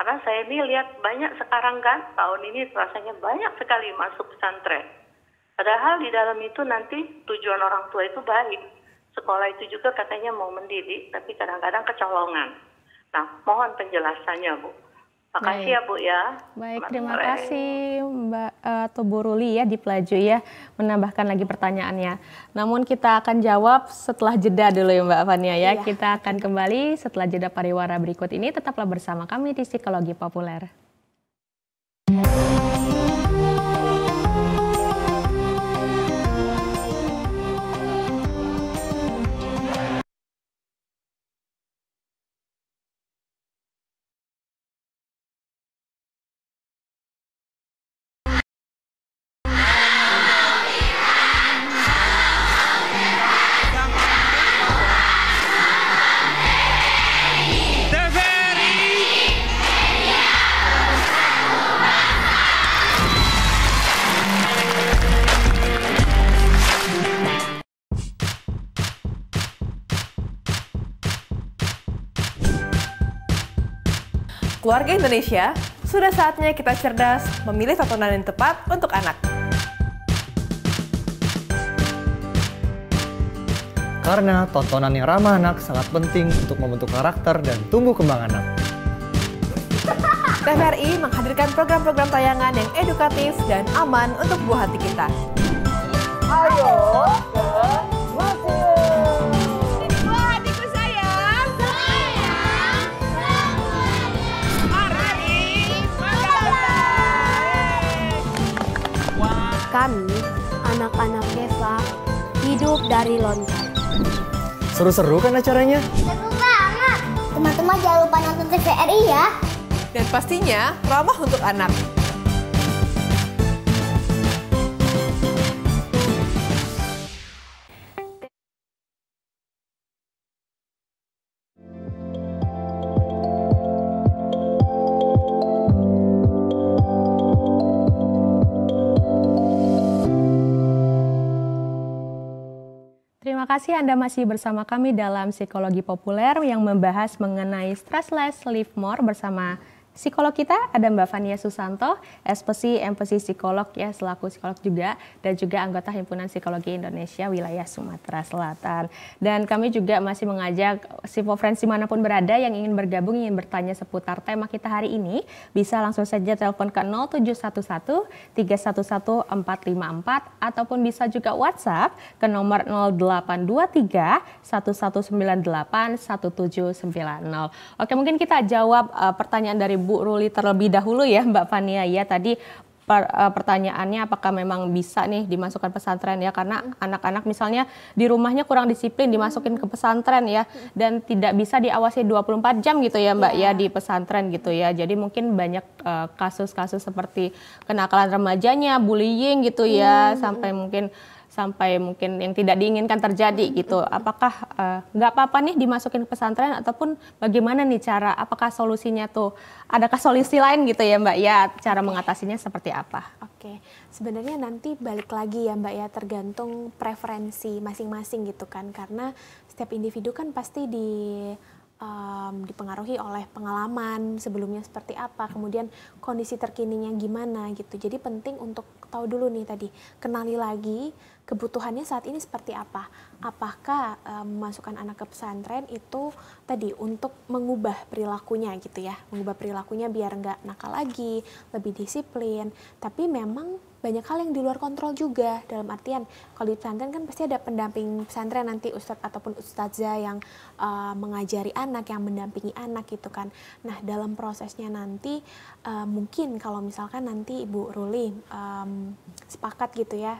Karena saya ini lihat banyak sekarang kan, tahun ini rasanya banyak sekali masuk pesantren. Padahal di dalam itu nanti tujuan orang tua itu baik. Sekolah itu juga katanya mau mendidik, tapi kadang-kadang kecolongan. Nah, mohon penjelasannya, Bu. Makasih ya Bu ya. Baik, terima kasih Mbak atau Bu Ruli ya di Pelaju ya menambahkan lagi pertanyaannya. Namun kita akan jawab setelah jeda dulu ya Mbak Fania ya. Iya. Kita akan kembali setelah jeda pariwara berikut ini. Tetaplah bersama kami di Psikologi Populer. Keluarga Indonesia, sudah saatnya kita cerdas memilih tontonan yang tepat untuk anak. Karena tontonan yang ramah anak sangat penting untuk membentuk karakter dan tumbuh kembang anak. TVRI menghadirkan program-program tayangan yang edukatif dan aman untuk buah hati kita. Ayo ke museum! Buah hatiku sayang! Kami, anak-anak desa, hidup dari lontar. Seru-seru kan acaranya? Seru banget! Teman-teman jangan lupa nonton TVRI ya. Dan pastinya ramah untuk anak. Terima kasih Anda masih bersama kami dalam Psikologi Populer yang membahas mengenai stress less, live more bersama psikolog kita ada Mbak Fania Susanto, empati psikolog ya, selaku psikolog juga, dan juga anggota Himpunan Psikologi Indonesia wilayah Sumatera Selatan. Dan kami juga masih mengajak Sipofriends dimanapun berada yang ingin bergabung, ingin bertanya seputar tema kita hari ini, bisa langsung saja telepon ke 0711 311 454 ataupun bisa juga WhatsApp ke nomor 0823 1198 1790. Oke, mungkin kita jawab pertanyaan dari Bu Ruli terlebih dahulu ya Mbak Fania ya. Tadi pertanyaannya apakah memang bisa nih dimasukkan pesantren ya, karena anak-anak misalnya di rumahnya kurang disiplin dimasukin ke pesantren ya, dan tidak bisa diawasi 24 jam gitu ya Mbak ya di pesantren gitu ya. Jadi mungkin banyak kasus-kasus seperti kenakalan remajanya, bullying gitu ya, sampai mungkin yang tidak diinginkan terjadi gitu. Apakah nggak apa-apa nih dimasukin ke pesantren, ataupun bagaimana nih cara, apakah solusinya tuh, adakah solusi lain gitu ya Mbak ya, cara mengatasinya seperti apa? Oke, sebenarnya nanti balik lagi ya Mbak ya, tergantung preferensi masing-masing gitu kan, karena setiap individu kan pasti dipengaruhi oleh pengalaman sebelumnya seperti apa, kemudian kondisi terkininya gimana gitu. Jadi penting untuk tahu dulu nih tadi, kenali lagi kebutuhannya saat ini seperti apa. Apakah memasukkan anak ke pesantren itu tadi untuk mengubah perilakunya gitu ya, mengubah perilakunya biar nggak nakal lagi, lebih disiplin. Tapi memang banyak hal yang di luar kontrol juga, dalam artian kalau di pesantren kan pasti ada pendamping pesantren nanti, ustadz ataupun ustadzah yang mengajari anak, yang mendampingi anak gitu kan. Nah dalam prosesnya nanti mungkin kalau misalkan nanti Ibu Ruli sepakat gitu ya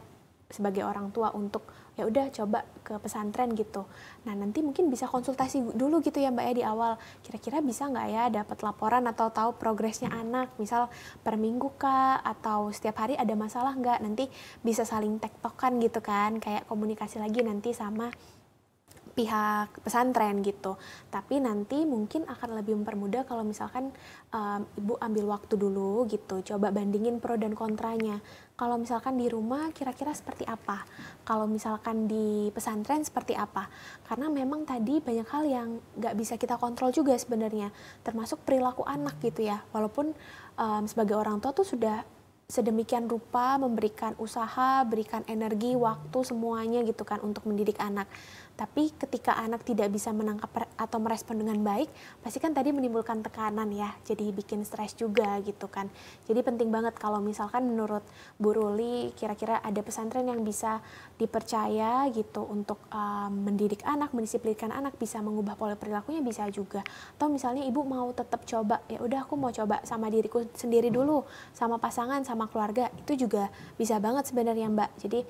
sebagai orang tua untuk ya udah coba ke pesantren gitu. Nah nanti mungkin bisa konsultasi dulu gitu ya Mbak ya di awal, kira-kira bisa nggak ya dapat laporan atau tahu progresnya anak, misal per minggu kah atau setiap hari ada masalah nggak, nanti bisa saling tektokan gitu kan, kayak komunikasi lagi nanti sama pihak pesantren gitu. Tapi nanti mungkin akan lebih mempermudah kalau misalkan Ibu ambil waktu dulu gitu, coba bandingin pro dan kontranya. Kalau misalkan di rumah kira-kira seperti apa, kalau misalkan di pesantren seperti apa. Karena memang tadi banyak hal yang nggak bisa kita kontrol juga sebenarnya, termasuk perilaku anak gitu ya. Walaupun sebagai orang tua tuh sudah sedemikian rupa memberikan usaha, berikan energi, waktu, semuanya gitu kan untuk mendidik anak. Tapi ketika anak tidak bisa menangkap atau merespon dengan baik, pasti kan tadi menimbulkan tekanan ya, jadi bikin stres juga gitu kan. Jadi penting banget kalau misalkan menurut Bu Ruli kira-kira ada pesantren yang bisa dipercaya gitu untuk mendidik anak, mendisiplinkan anak, bisa mengubah pola perilakunya, bisa juga. Atau misalnya Ibu mau tetap coba, ya udah aku mau coba sama diriku sendiri dulu, sama pasangan, sama keluarga, itu juga bisa banget sebenarnya Mbak. Jadi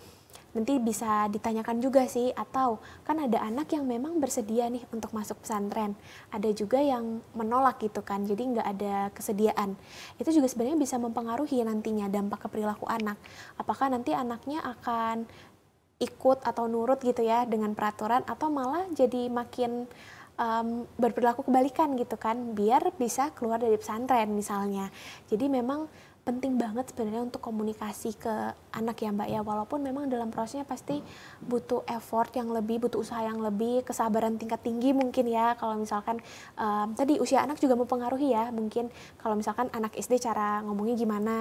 nanti bisa ditanyakan juga sih, atau kan ada anak yang memang bersedia nih untuk masuk pesantren, ada juga yang menolak gitu kan, jadi nggak ada kesediaan. Itu juga sebenarnya bisa mempengaruhi nantinya dampak ke perilaku anak. Apakah nanti anaknya akan ikut atau nurut gitu ya dengan peraturan, atau malah jadi makin berperilaku kebalikan gitu kan, biar bisa keluar dari pesantren misalnya. Jadi memang penting banget sebenarnya untuk komunikasi ke anak ya Mbak ya, walaupun memang dalam prosesnya pasti butuh effort yang lebih, butuh usaha yang lebih, kesabaran tingkat tinggi mungkin ya. Kalau misalkan tadi usia anak juga mempengaruhi ya, mungkin kalau misalkan anak SD cara ngomongnya gimana,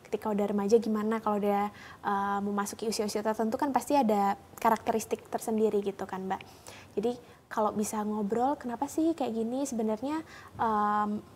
ketika udah remaja gimana, kalau udah memasuki usia-usia tertentu kan pasti ada karakteristik tersendiri gitu kan Mbak. Jadi kalau bisa ngobrol, kenapa sih kayak gini sebenarnya,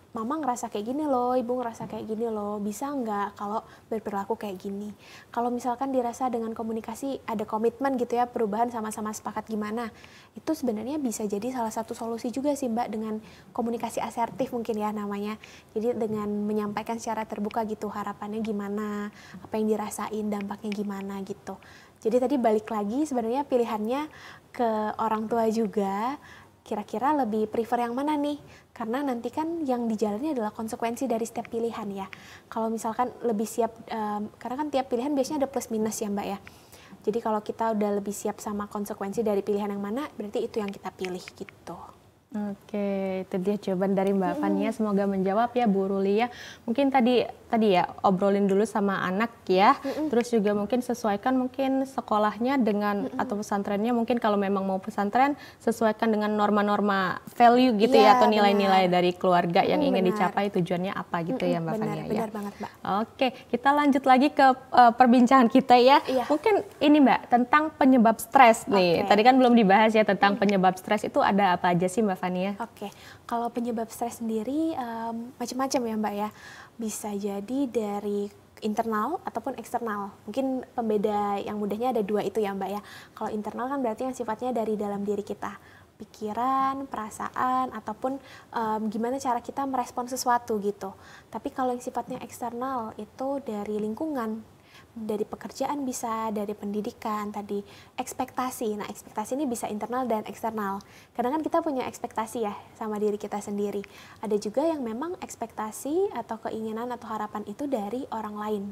Mama ngerasa kayak gini loh, Ibu ngerasa kayak gini loh, bisa nggak kalau berperilaku kayak gini? Kalau misalkan dirasa dengan komunikasi ada komitmen gitu ya, perubahan sama-sama sepakat gimana, itu sebenarnya bisa jadi salah satu solusi juga sih Mbak, dengan komunikasi asertif mungkin ya namanya. Jadi dengan menyampaikan secara terbuka gitu harapannya gimana, apa yang dirasain, dampaknya gimana gitu. Jadi tadi balik lagi sebenarnya pilihannya ke orang tua juga, kira-kira lebih prefer yang mana nih? Karena nanti kan yang dijalani adalah konsekuensi dari setiap pilihan ya. Kalau misalkan lebih siap, karena kan tiap pilihan biasanya ada plus minus ya Mbak ya. Jadi kalau kita udah lebih siap sama konsekuensi dari pilihan yang mana, berarti itu yang kita pilih gitu. Oke, itu dia jawaban dari Mbak Fania. Semoga menjawab ya Bu Ruli ya. Mungkin tadi ya obrolin dulu sama anak ya. Terus juga mungkin sesuaikan mungkin sekolahnya dengan atau pesantrennya, mungkin kalau memang mau pesantren sesuaikan dengan norma-norma value gitu ya, atau nilai-nilai dari keluarga yang ingin dicapai, tujuannya apa gitu ya Mbak Fania ya. Benar banget Mbak. Oke, kita lanjut lagi ke perbincangan kita ya. Mungkin ini Mbak tentang penyebab stres nih. Tadi kan belum dibahas ya tentang penyebab stres, itu ada apa aja sih Mbak Fania? Oke, kalau penyebab stres sendiri macam-macam ya Mbak ya. Bisa jadi dari internal ataupun eksternal. Mungkin pembeda yang mudahnya ada dua itu ya Mbak ya. Kalau internal kan berarti yang sifatnya dari dalam diri kita. pikiran, perasaan, ataupun gimana cara kita merespon sesuatu gitu. Tapi kalau yang sifatnya eksternal itu dari lingkungan, dari pekerjaan bisa, dari pendidikan, tadi ekspektasi. Nah, ekspektasi ini bisa internal dan eksternal. Kadang kan kita punya ekspektasi ya sama diri kita sendiri. Ada juga yang memang ekspektasi atau keinginan atau harapan itu dari orang lain.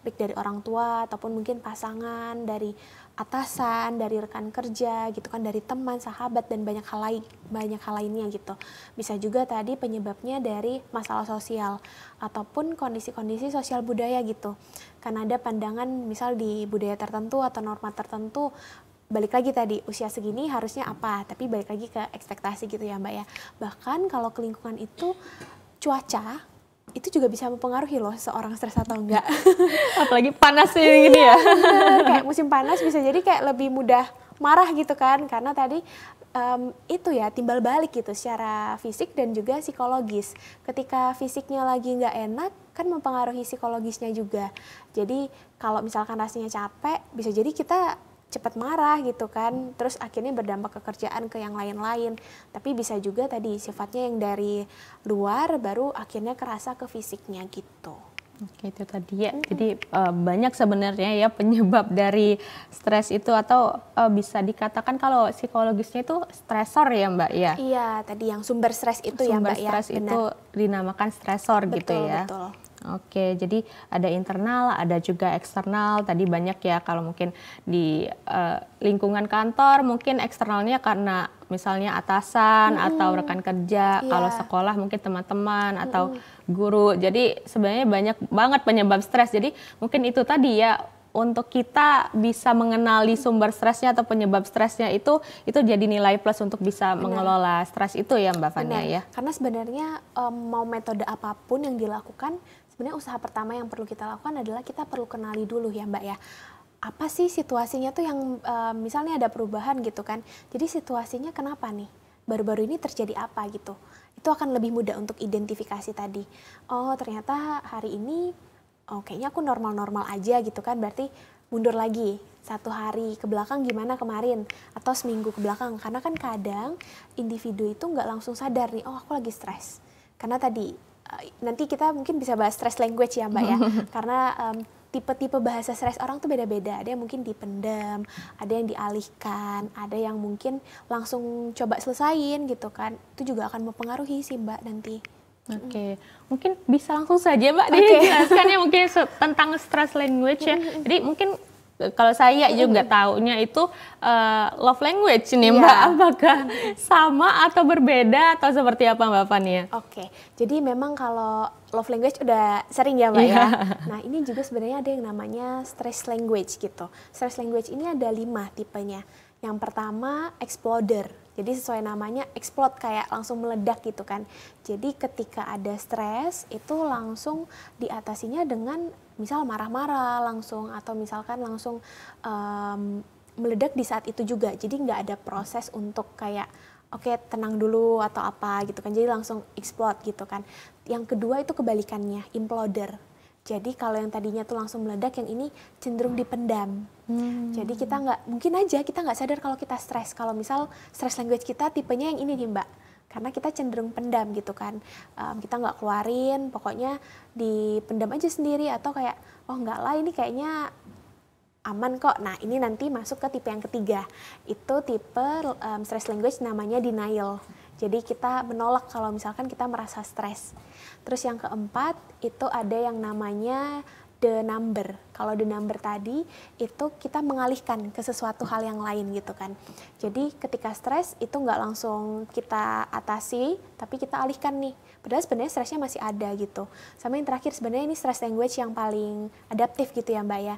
Baik dari orang tua ataupun mungkin pasangan, dari atasan, dari rekan kerja gitu kan, dari teman, sahabat dan banyak hal lainnya gitu. Bisa juga tadi penyebabnya dari masalah sosial ataupun kondisi-kondisi sosial budaya gitu. Karena ada pandangan misal di budaya tertentu atau norma tertentu, balik lagi tadi usia segini harusnya apa, tapi balik lagi ke ekspektasi gitu ya Mbak ya. Bahkan kalau ke lingkungan itu cuaca itu juga bisa mempengaruhi loh seorang stres atau enggak. Apalagi panas ini ya. Bener, kayak musim panas bisa jadi kayak lebih mudah marah gitu kan, karena tadi itu ya timbal balik gitu secara fisik dan juga psikologis. Ketika fisiknya lagi nggak enak kan mempengaruhi psikologisnya juga. Jadi kalau misalkan rasanya capek bisa jadi kita cepat marah gitu kan, terus akhirnya berdampak ke kerjaan, ke yang lain-lain. Tapi bisa juga tadi sifatnya yang dari luar baru akhirnya kerasa ke fisiknya gitu. Oke, itu tadi ya. Jadi banyak sebenarnya ya penyebab dari stres itu, atau bisa dikatakan kalau psikologisnya itu stresor ya Mbak ya. Iya, tadi yang sumber stres itu ya Mbak ya. Sumber stres itu dinamakan stresor gitu ya. Betul. Oke, jadi ada internal, ada juga eksternal. Tadi banyak ya, kalau mungkin di lingkungan kantor mungkin eksternalnya karena misalnya atasan atau rekan kerja. Kalau sekolah mungkin teman-teman atau guru. Jadi sebenarnya banyak banget penyebab stres. Jadi mungkin itu tadi ya, untuk kita bisa mengenali sumber stresnya atau penyebab stresnya itu jadi nilai plus untuk bisa mengelola stres itu ya Mbak Fania ya. Karena sebenarnya mau metode apapun yang dilakukan, sebenarnya usaha pertama yang perlu kita lakukan adalah kita perlu kenali dulu ya Mbak ya. Apa sih situasinya tuh yang misalnya ada perubahan gitu kan. Jadi situasinya kenapa nih? Baru-baru ini terjadi apa gitu. Itu akan lebih mudah untuk identifikasi tadi. Oh ternyata hari ini kayaknya aku normal-normal aja gitu kan, berarti mundur lagi 1 hari ke belakang gimana kemarin, atau seminggu ke belakang. Karena kan kadang individu itu nggak langsung sadar nih, oh aku lagi stres. Karena tadi, nanti kita mungkin bisa bahas stress language ya Mbak ya, karena tipe-tipe bahasa stres orang tuh beda-beda. Ada yang mungkin dipendam, ada yang dialihkan, ada yang mungkin langsung coba selesain gitu kan. Itu juga akan mempengaruhi sih Mbak nanti. Oke, mungkin bisa langsung saja Mbak dijelaskan ya mungkin tentang stress language ya. Jadi mungkin kalau saya juga taunya itu love language nih Mbak, apakah sama atau berbeda atau seperti apa Mbak Fania? Oke, jadi memang kalau love language udah sering ya Mbak ya. Nah ini juga sebenarnya ada yang namanya stress language gitu. Stress language ini ada 5 tipenya. Yang pertama exploder. Jadi sesuai namanya explode, kayak langsung meledak gitu kan. Jadi ketika ada stres itu langsung diatasinya dengan misal marah-marah langsung, atau misalkan langsung meledak di saat itu juga. Jadi nggak ada proses untuk kayak oke tenang dulu atau apa gitu kan. Jadi langsung explode gitu kan. Yang kedua itu kebalikannya, imploder. Jadi kalau yang tadinya tuh langsung meledak, yang ini cenderung dipendam. Jadi kita mungkin aja kita nggak sadar kalau kita stres. Kalau misal stress language kita tipenya yang ini nih Mbak, karena kita cenderung pendam gitu kan. Kita nggak keluarin, pokoknya dipendam aja sendiri, atau kayak oh nggak lah ini kayaknya aman kok. Nah ini nanti masuk ke tipe yang ketiga. Itu tipe stress language namanya denial. Jadi kita menolak kalau misalkan kita merasa stres. Terus yang keempat itu ada yang namanya the number. Kalau the number tadi itu kita mengalihkan ke sesuatu hal yang lain gitu kan. Jadi ketika stres itu nggak langsung kita atasi, tapi kita alihkan nih. Padahal sebenarnya stresnya masih ada gitu. Sama yang terakhir sebenarnya ini stress language yang paling adaptif gitu ya Mbak ya.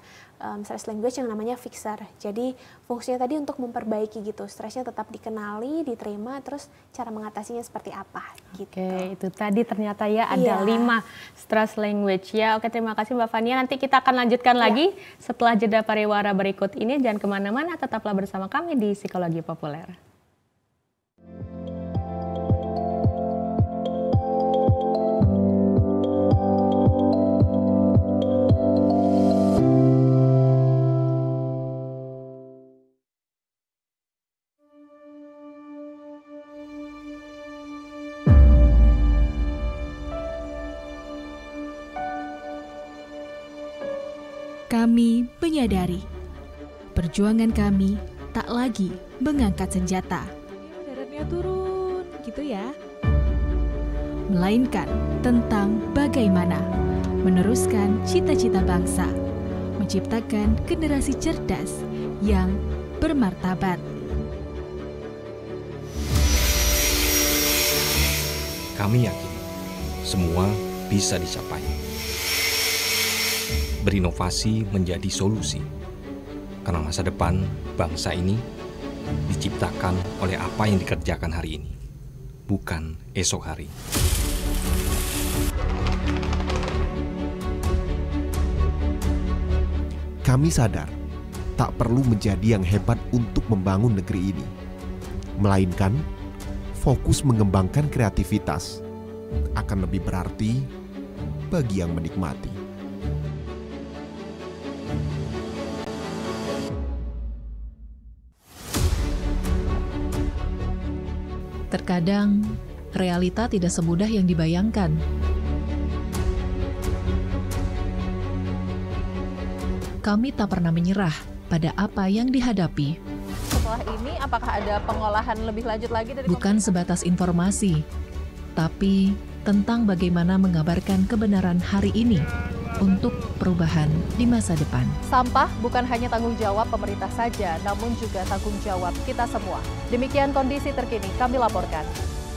Stress language yang namanya fixer. Jadi fungsinya tadi untuk memperbaiki gitu. Stresnya tetap dikenali, diterima, terus cara mengatasinya seperti apa gitu. Oke, itu tadi ternyata ya ada 5 stress language ya. Oke, terima kasih Mbak Fania. Nanti kita akan lanjutkan lagi setelah jeda pariwara berikut ini. Jangan kemana-mana, tetaplah bersama kami di Psikologi Populer. kami menyadari perjuangan kami tak lagi mengangkat senjata. Daratnya turun, gitu ya. Melainkan tentang bagaimana meneruskan cita-cita bangsa, menciptakan generasi cerdas yang bermartabat. Kami yakin semua bisa dicapai. Berinovasi menjadi solusi, karena masa depan bangsa ini diciptakan oleh apa yang dikerjakan hari ini, bukan esok hari. Kami sadar tak perlu menjadi yang hebat untuk membangun negeri ini, melainkan fokus mengembangkan kreativitas akan lebih berarti bagi yang menikmati. Terkadang, realita tidak semudah yang dibayangkan. Kami tak pernah menyerah pada apa yang dihadapi. Setelah ini, apakah ada pengolahan lebih lanjut lagi dari Bukan sebatas informasi, tapi tentang bagaimana mengabarkan kebenaran hari ini untuk perubahan di masa depan. Sampah bukan hanya tanggung jawab pemerintah saja, namun juga tanggung jawab kita semua. Demikian kondisi terkini kami laporkan.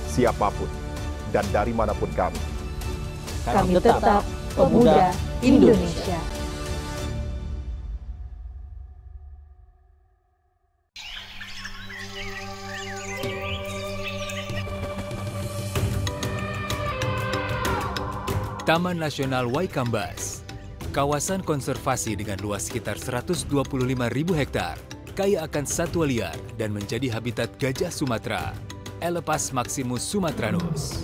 Siapapun dan dari manapun kami tetap pemuda Indonesia. Taman Nasional Waikambas, kawasan konservasi dengan luas sekitar 125.000 hektar, kaya akan satwa liar dan menjadi habitat gajah Sumatera, Elepas maximus sumatranus.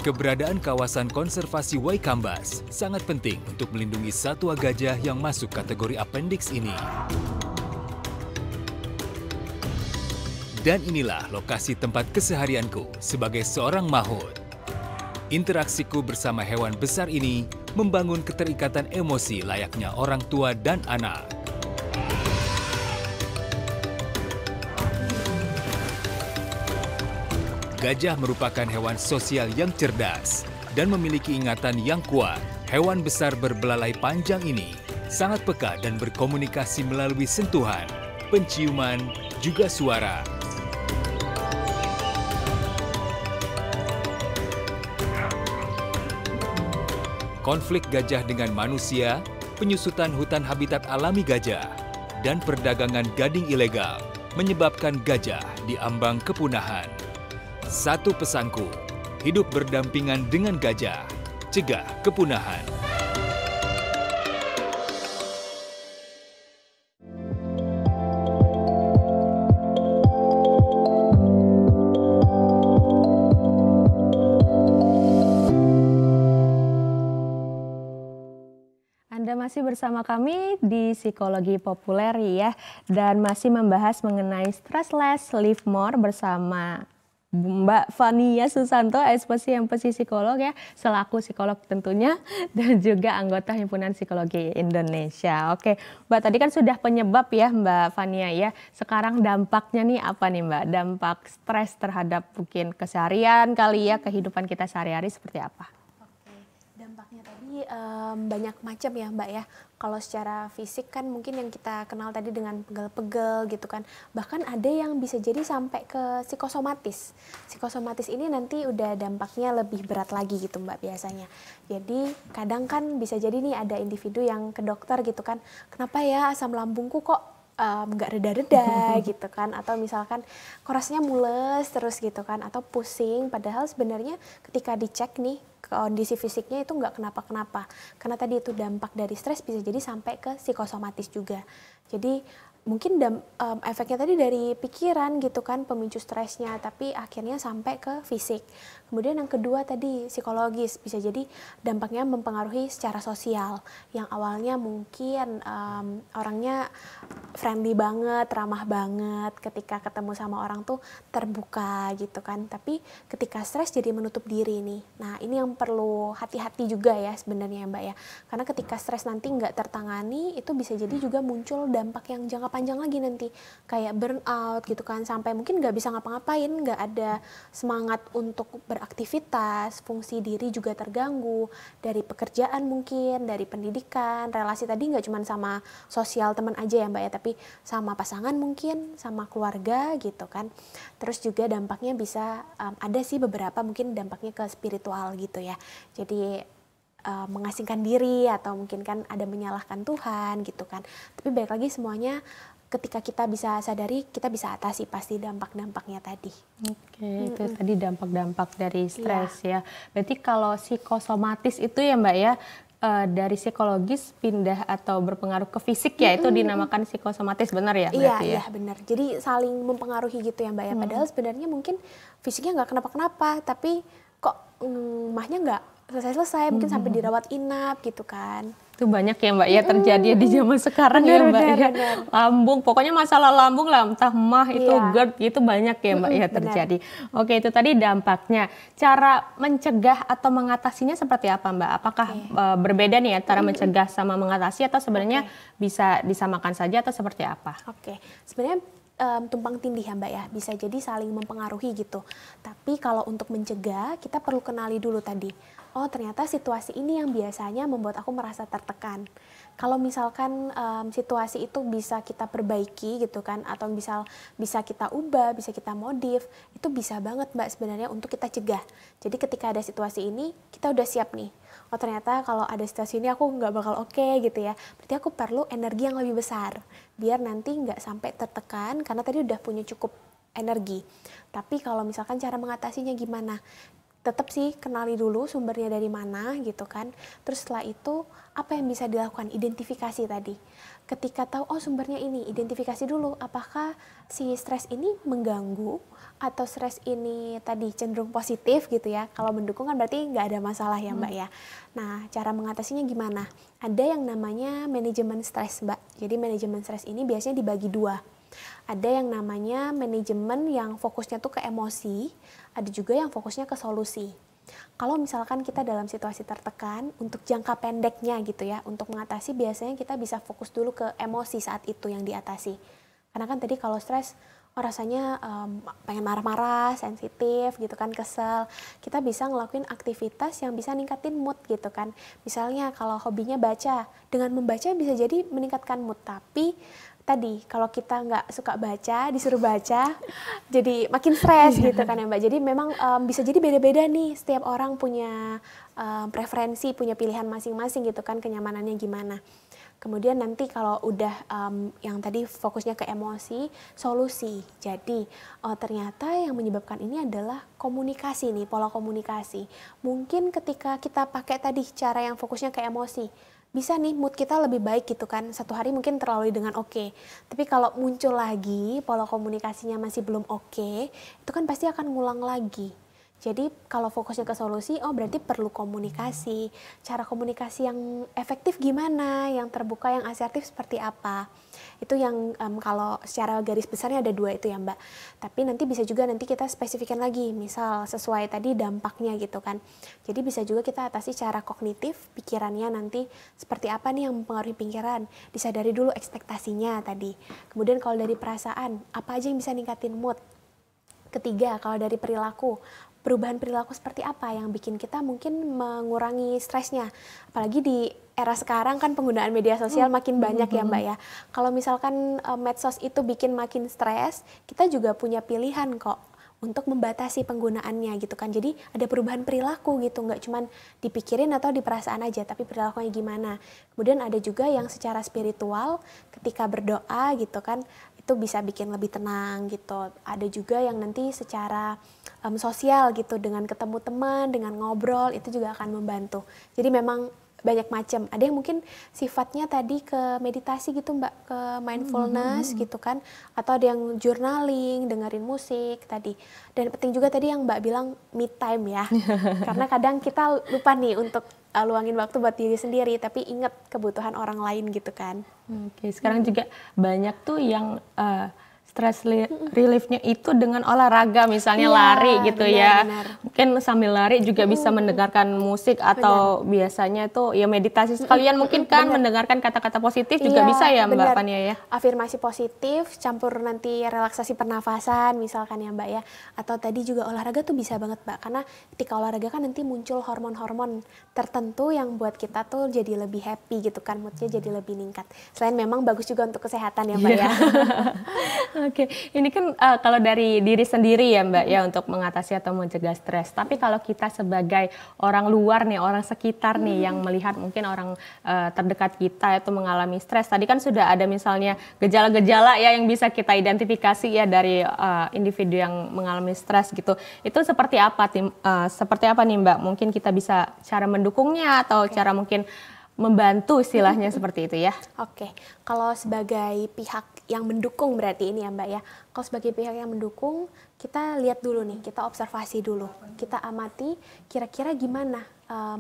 Keberadaan kawasan konservasi Waikambas sangat penting untuk melindungi satwa gajah yang masuk kategori appendix ini. Dan inilah lokasi tempat keseharianku sebagai seorang mahout. Interaksiku bersama hewan besar ini membangun keterikatan emosi layaknya orang tua dan anak. Gajah merupakan hewan sosial yang cerdas dan memiliki ingatan yang kuat. Hewan besar berbelalai panjang ini sangat peka dan berkomunikasi melalui sentuhan, penciuman, juga suara. Konflik gajah dengan manusia, penyusutan hutan habitat alami gajah, dan perdagangan gading ilegal menyebabkan gajah diambang kepunahan. Satu pesanku, hidup berdampingan dengan gajah, cegah kepunahan. Anda masih bersama kami di Psikologi Populer ya, dan masih membahas mengenai stress less, live more bersama Mbak Fania Susanto, empati psikolog ya, selaku psikolog tentunya, dan juga anggota Himpunan Psikologi Indonesia. Oke, Mbak tadi kan sudah penyebab ya Mbak Fania ya, sekarang dampaknya nih apa nih Mbak? Dampak stres terhadap mungkin keseharian kali ya, kehidupan kita sehari-hari seperti apa? Dampaknya tadi banyak macam ya Mbak ya. Kalau secara fisik kan mungkin yang kita kenal tadi dengan pegel-pegel gitu kan. Bahkan ada yang bisa jadi sampai ke psikosomatis. Psikosomatis ini nanti udah dampaknya lebih berat lagi gitu Mbak biasanya. Jadi kadang kan bisa jadi nih ada individu yang ke dokter gitu kan. Kenapa ya asam lambungku kok nggak reda-reda gitu kan, atau misalkan kok rasanya mules terus gitu kan, atau pusing, padahal sebenarnya ketika dicek nih kondisi fisiknya itu nggak kenapa-kenapa, karena tadi itu dampak dari stres bisa jadi sampai ke psikosomatis juga. Jadi mungkin efeknya tadi dari pikiran gitu kan, pemicu stresnya, tapi akhirnya sampai ke fisik. Kemudian yang kedua tadi psikologis, bisa jadi dampaknya mempengaruhi secara sosial, yang awalnya mungkin orangnya friendly banget, ramah banget, ketika ketemu sama orang tuh terbuka gitu kan. Tapi ketika stres jadi menutup diri nih. Nah ini yang perlu hati-hati juga ya sebenarnya Mbak ya. Karena ketika stres nanti nggak tertangani, itu bisa jadi juga muncul dampak yang jangka panjang lagi nanti. Kayak burnout gitu kan, sampai mungkin nggak bisa ngapa-ngapain, nggak ada semangat untuk beraktivitas, fungsi diri juga terganggu, dari pekerjaan mungkin, dari pendidikan, relasi tadi nggak cuma sama sosial teman aja ya Mbak ya, tapi sama pasangan mungkin, sama keluarga gitu kan. Terus juga dampaknya bisa, ada sih beberapa mungkin dampaknya ke spiritual gitu ya. Jadi mengasingkan diri atau mungkin kan ada menyalahkan Tuhan gitu kan. Tapi balik lagi semuanya ketika kita bisa sadari, kita bisa atasi pasti dampak-dampaknya tadi. Oke, itu tadi dampak-dampak dari stres ya. Berarti kalau psikosomatis itu ya Mbak ya, dari psikologis pindah atau berpengaruh ke fisik ya, itu dinamakan psikosomatis, benar ya? Iya benar. Jadi saling mempengaruhi gitu ya Mbak ya. Padahal sebenarnya mungkin fisiknya nggak kenapa-kenapa, tapi kok mahnya nggak selesai-selesai, mungkin sampai dirawat inap gitu kan. Itu banyak ya Mbak ya terjadi di zaman sekarang ya Mbak ya. Lambung, pokoknya masalah lambung lah, entah mah itu GERD, itu banyak ya Mbak ya terjadi. Oke, itu tadi dampaknya. Cara mencegah atau mengatasinya seperti apa Mbak? Apakah berbeda nih antara mencegah sama mengatasi, atau sebenarnya bisa disamakan saja atau seperti apa? Oke, sebenarnya tumpang tindih ya Mbak ya, bisa jadi saling mempengaruhi gitu. Tapi kalau untuk mencegah, kita perlu kenali dulu tadi. Oh ternyata situasi ini yang biasanya membuat aku merasa tertekan. Kalau misalkan situasi itu bisa kita perbaiki gitu kan, atau bisa kita ubah, bisa kita modif, itu bisa banget Mbak sebenarnya untuk kita cegah. Jadi ketika ada situasi ini, kita udah siap nih. Oh ternyata kalau ada situasi ini aku nggak bakal oke gitu ya. Berarti aku perlu energi yang lebih besar, biar nanti nggak sampai tertekan, karena tadi udah punya cukup energi. Tapi kalau misalkan cara mengatasinya gimana? Tetap sih kenali dulu sumbernya dari mana gitu kan. Terus setelah itu apa yang bisa dilakukan? Identifikasi tadi. Ketika tahu oh sumbernya ini, identifikasi dulu apakah si stres ini mengganggu atau stres ini tadi cenderung positif gitu ya. Kalau mendukung kan berarti nggak ada masalah ya Mbak ya. Nah cara mengatasinya gimana? Ada yang namanya manajemen stres Mbak. Jadi manajemen stres ini biasanya dibagi dua. Ada yang namanya manajemen yang fokusnya tuh ke emosi, ada juga yang fokusnya ke solusi. Kalau misalkan kita dalam situasi tertekan, untuk jangka pendeknya gitu ya, untuk mengatasi biasanya kita bisa fokus dulu ke emosi saat itu yang diatasi. Karena kan tadi kalau stres, rasanya pengen marah-marah, sensitif gitu kan, kesel. Kita bisa ngelakuin aktivitas yang bisa ningkatin mood gitu kan. Misalnya kalau hobinya baca, dengan membaca bisa jadi meningkatkan mood, tapi tadi kalau kita nggak suka baca, disuruh baca, jadi makin stres gitu kan ya Mbak. Jadi memang bisa jadi beda-beda nih, setiap orang punya preferensi, punya pilihan masing-masing gitu kan, kenyamanannya gimana. Kemudian nanti kalau udah yang tadi fokusnya ke emosi, solusi. Jadi ternyata yang menyebabkan ini adalah komunikasi nih, pola komunikasi. Mungkin ketika kita pakai tadi cara yang fokusnya ke emosi, bisa nih mood kita lebih baik gitu kan, satu hari mungkin terlalui dengan oke. Tapi kalau muncul lagi pola komunikasinya masih belum oke, itu kan pasti akan ngulang lagi. Jadi kalau fokusnya ke solusi, oh berarti perlu komunikasi. Cara komunikasi yang efektif gimana, yang terbuka, yang asertif seperti apa. Itu yang kalau secara garis besarnya ada dua itu ya Mbak. Tapi nanti bisa juga nanti kita spesifikan lagi, misal sesuai tadi dampaknya gitu kan. Jadi bisa juga kita atasi secara kognitif, pikirannya nanti seperti apa nih yang mempengaruhi pikiran. Disadari dulu ekspektasinya tadi. Kemudian kalau dari perasaan, apa aja yang bisa ningkatin mood. Ketiga, kalau dari perilaku, perubahan perilaku seperti apa yang bikin kita mungkin mengurangi stresnya. Apalagi di era sekarang kan penggunaan media sosial makin banyak ya Mbak ya. Kalau misalkan medsos itu bikin makin stres, kita juga punya pilihan kok untuk membatasi penggunaannya gitu kan. Jadi ada perubahan perilaku gitu, nggak cuma dipikirin atau di perasaan aja, tapi perilakunya gimana. Kemudian ada juga yang secara spiritual, ketika berdoa gitu kan, itu bisa bikin lebih tenang gitu. Ada juga yang nanti secara sosial gitu, dengan ketemu teman, dengan ngobrol, itu juga akan membantu. Jadi memang banyak macam. Ada yang mungkin sifatnya tadi ke meditasi gitu Mbak, ke mindfulness gitu kan, atau ada yang journaling, dengerin musik tadi. Dan penting juga tadi yang Mbak bilang me time ya. Karena kadang kita lupa nih untuk luangin waktu buat diri sendiri, tapi ingat kebutuhan orang lain gitu kan. Oke, sekarang juga banyak tuh yang stress relief-nya itu dengan olahraga, misalnya lari gitu ya. Mungkin sambil lari juga bisa mendengarkan musik atau biasanya itu ya meditasi sekalian mungkin kan mendengarkan kata-kata positif juga bisa ya Mbak Fania ya. Afirmasi positif campur nanti relaksasi pernafasan misalkan ya Mbak ya. Atau tadi juga olahraga tuh bisa banget Mbak, karena ketika olahraga kan nanti muncul hormon-hormon tertentu yang buat kita tuh jadi lebih happy gitu kan, moodnya jadi lebih meningkat. Selain memang bagus juga untuk kesehatan ya Mbak ya. Oke, ini kan kalau dari diri sendiri ya Mbak ya untuk mengatasi atau mencegah stres. Tapi kalau kita sebagai orang luar nih, orang sekitar nih yang melihat mungkin orang terdekat kita itu mengalami stres. Tadi kan sudah ada misalnya gejala-gejala ya yang bisa kita identifikasi ya dari individu yang mengalami stres gitu. Itu seperti apa nih Mbak? Mungkin kita bisa cara mendukungnya atau cara mungkin membantu istilahnya seperti itu ya. Oke, kalau sebagai pihak yang mendukung berarti ini ya Mbak ya. Kalau sebagai pihak yang mendukung, kita lihat dulu nih, kita observasi dulu. Kita amati kira-kira gimana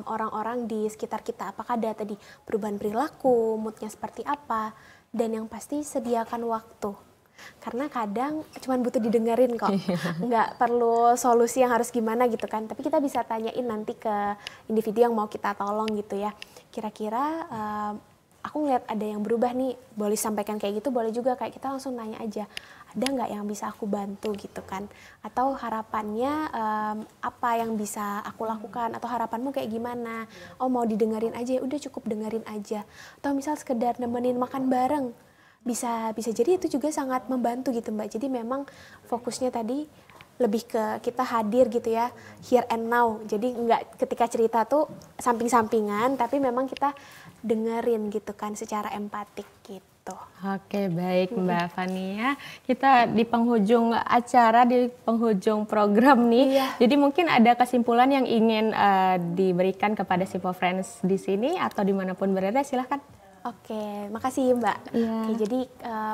orang-orang di sekitar kita. Apakah ada tadi perubahan perilaku, moodnya seperti apa. Dan yang pasti sediakan waktu. Karena kadang cuma butuh didengerin kok, nggak perlu solusi yang harus gimana gitu kan. Tapi kita bisa tanyain nanti ke individu yang mau kita tolong gitu ya. Kira-kira aku ngeliat ada yang berubah nih, boleh sampaikan kayak gitu, boleh juga kayak kita langsung nanya aja, ada nggak yang bisa aku bantu gitu kan. Atau harapannya apa yang bisa aku lakukan, atau harapanmu kayak gimana. Oh mau didengerin aja, udah cukup dengerin aja. Atau misal sekedar nemenin makan bareng. Bisa jadi itu juga sangat membantu gitu Mbak. Jadi memang fokusnya tadi lebih ke kita hadir gitu ya, here and now. Jadi nggak ketika cerita tuh samping-sampingan, tapi memang kita dengerin gitu kan secara empatik gitu. Oke, baik Mbak Fania. Kita di penghujung acara, di penghujung program nih. Jadi mungkin ada kesimpulan yang ingin diberikan kepada Sipo Friends di sini atau dimanapun berada, silahkan. Oke, makasih Mbak. Oke, jadi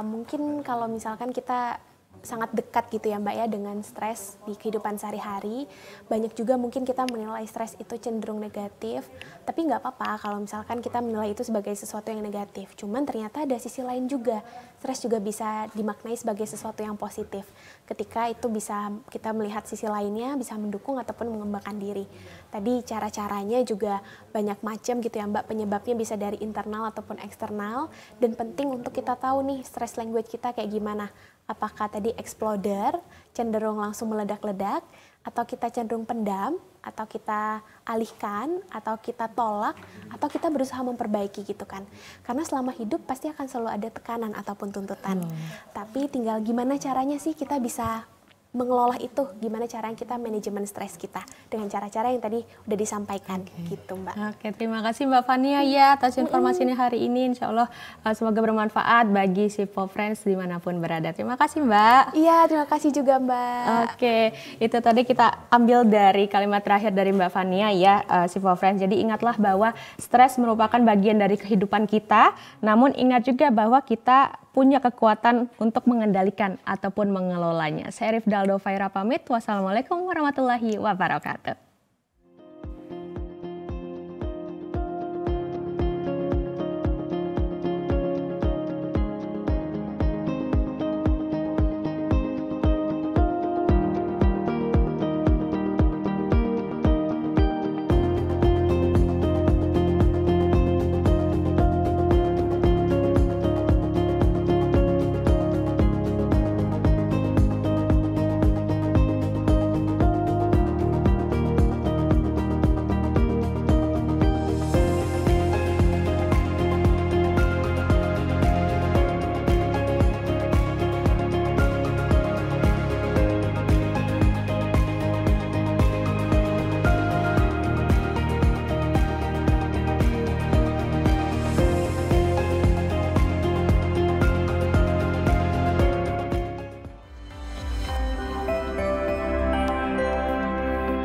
mungkin kalau misalkan kita sangat dekat gitu ya Mbak ya dengan stres di kehidupan sehari-hari, banyak juga mungkin kita menilai stres itu cenderung negatif, tapi nggak apa-apa kalau misalkan kita menilai itu sebagai sesuatu yang negatif. Cuman ternyata ada sisi lain juga, stres juga bisa dimaknai sebagai sesuatu yang positif. Ketika itu bisa kita melihat sisi lainnya, bisa mendukung ataupun mengembangkan diri. Tadi cara-caranya juga banyak macam gitu ya Mbak, penyebabnya bisa dari internal ataupun eksternal, dan penting untuk kita tahu nih stress language kita kayak gimana. Apakah tadi exploder, cenderung langsung meledak-ledak, atau kita cenderung pendam, atau kita alihkan, atau kita tolak, atau kita berusaha memperbaiki gitu kan. Karena selama hidup pasti akan selalu ada tekanan ataupun tuntutan. Tapi tinggal gimana caranya sih kita bisa mengelola itu, gimana caranya kita manajemen stres kita dengan cara-cara yang tadi udah disampaikan gitu Mbak. Oke, terima kasih Mbak Fania ya atas informasinya hari ini. Insya Allah semoga bermanfaat bagi Sipo Friends dimanapun berada. Terima kasih Mbak. Iya, terima kasih juga Mbak. Oke, itu tadi kita ambil dari kalimat terakhir dari Mbak Fania ya, Sipo Friends. Jadi ingatlah bahwa stres merupakan bagian dari kehidupan kita, namun ingat juga bahwa kita punya kekuatan untuk mengendalikan ataupun mengelolanya. Saya Rifda Aldaufayra pamit. Wassalamualaikum warahmatullahi wabarakatuh.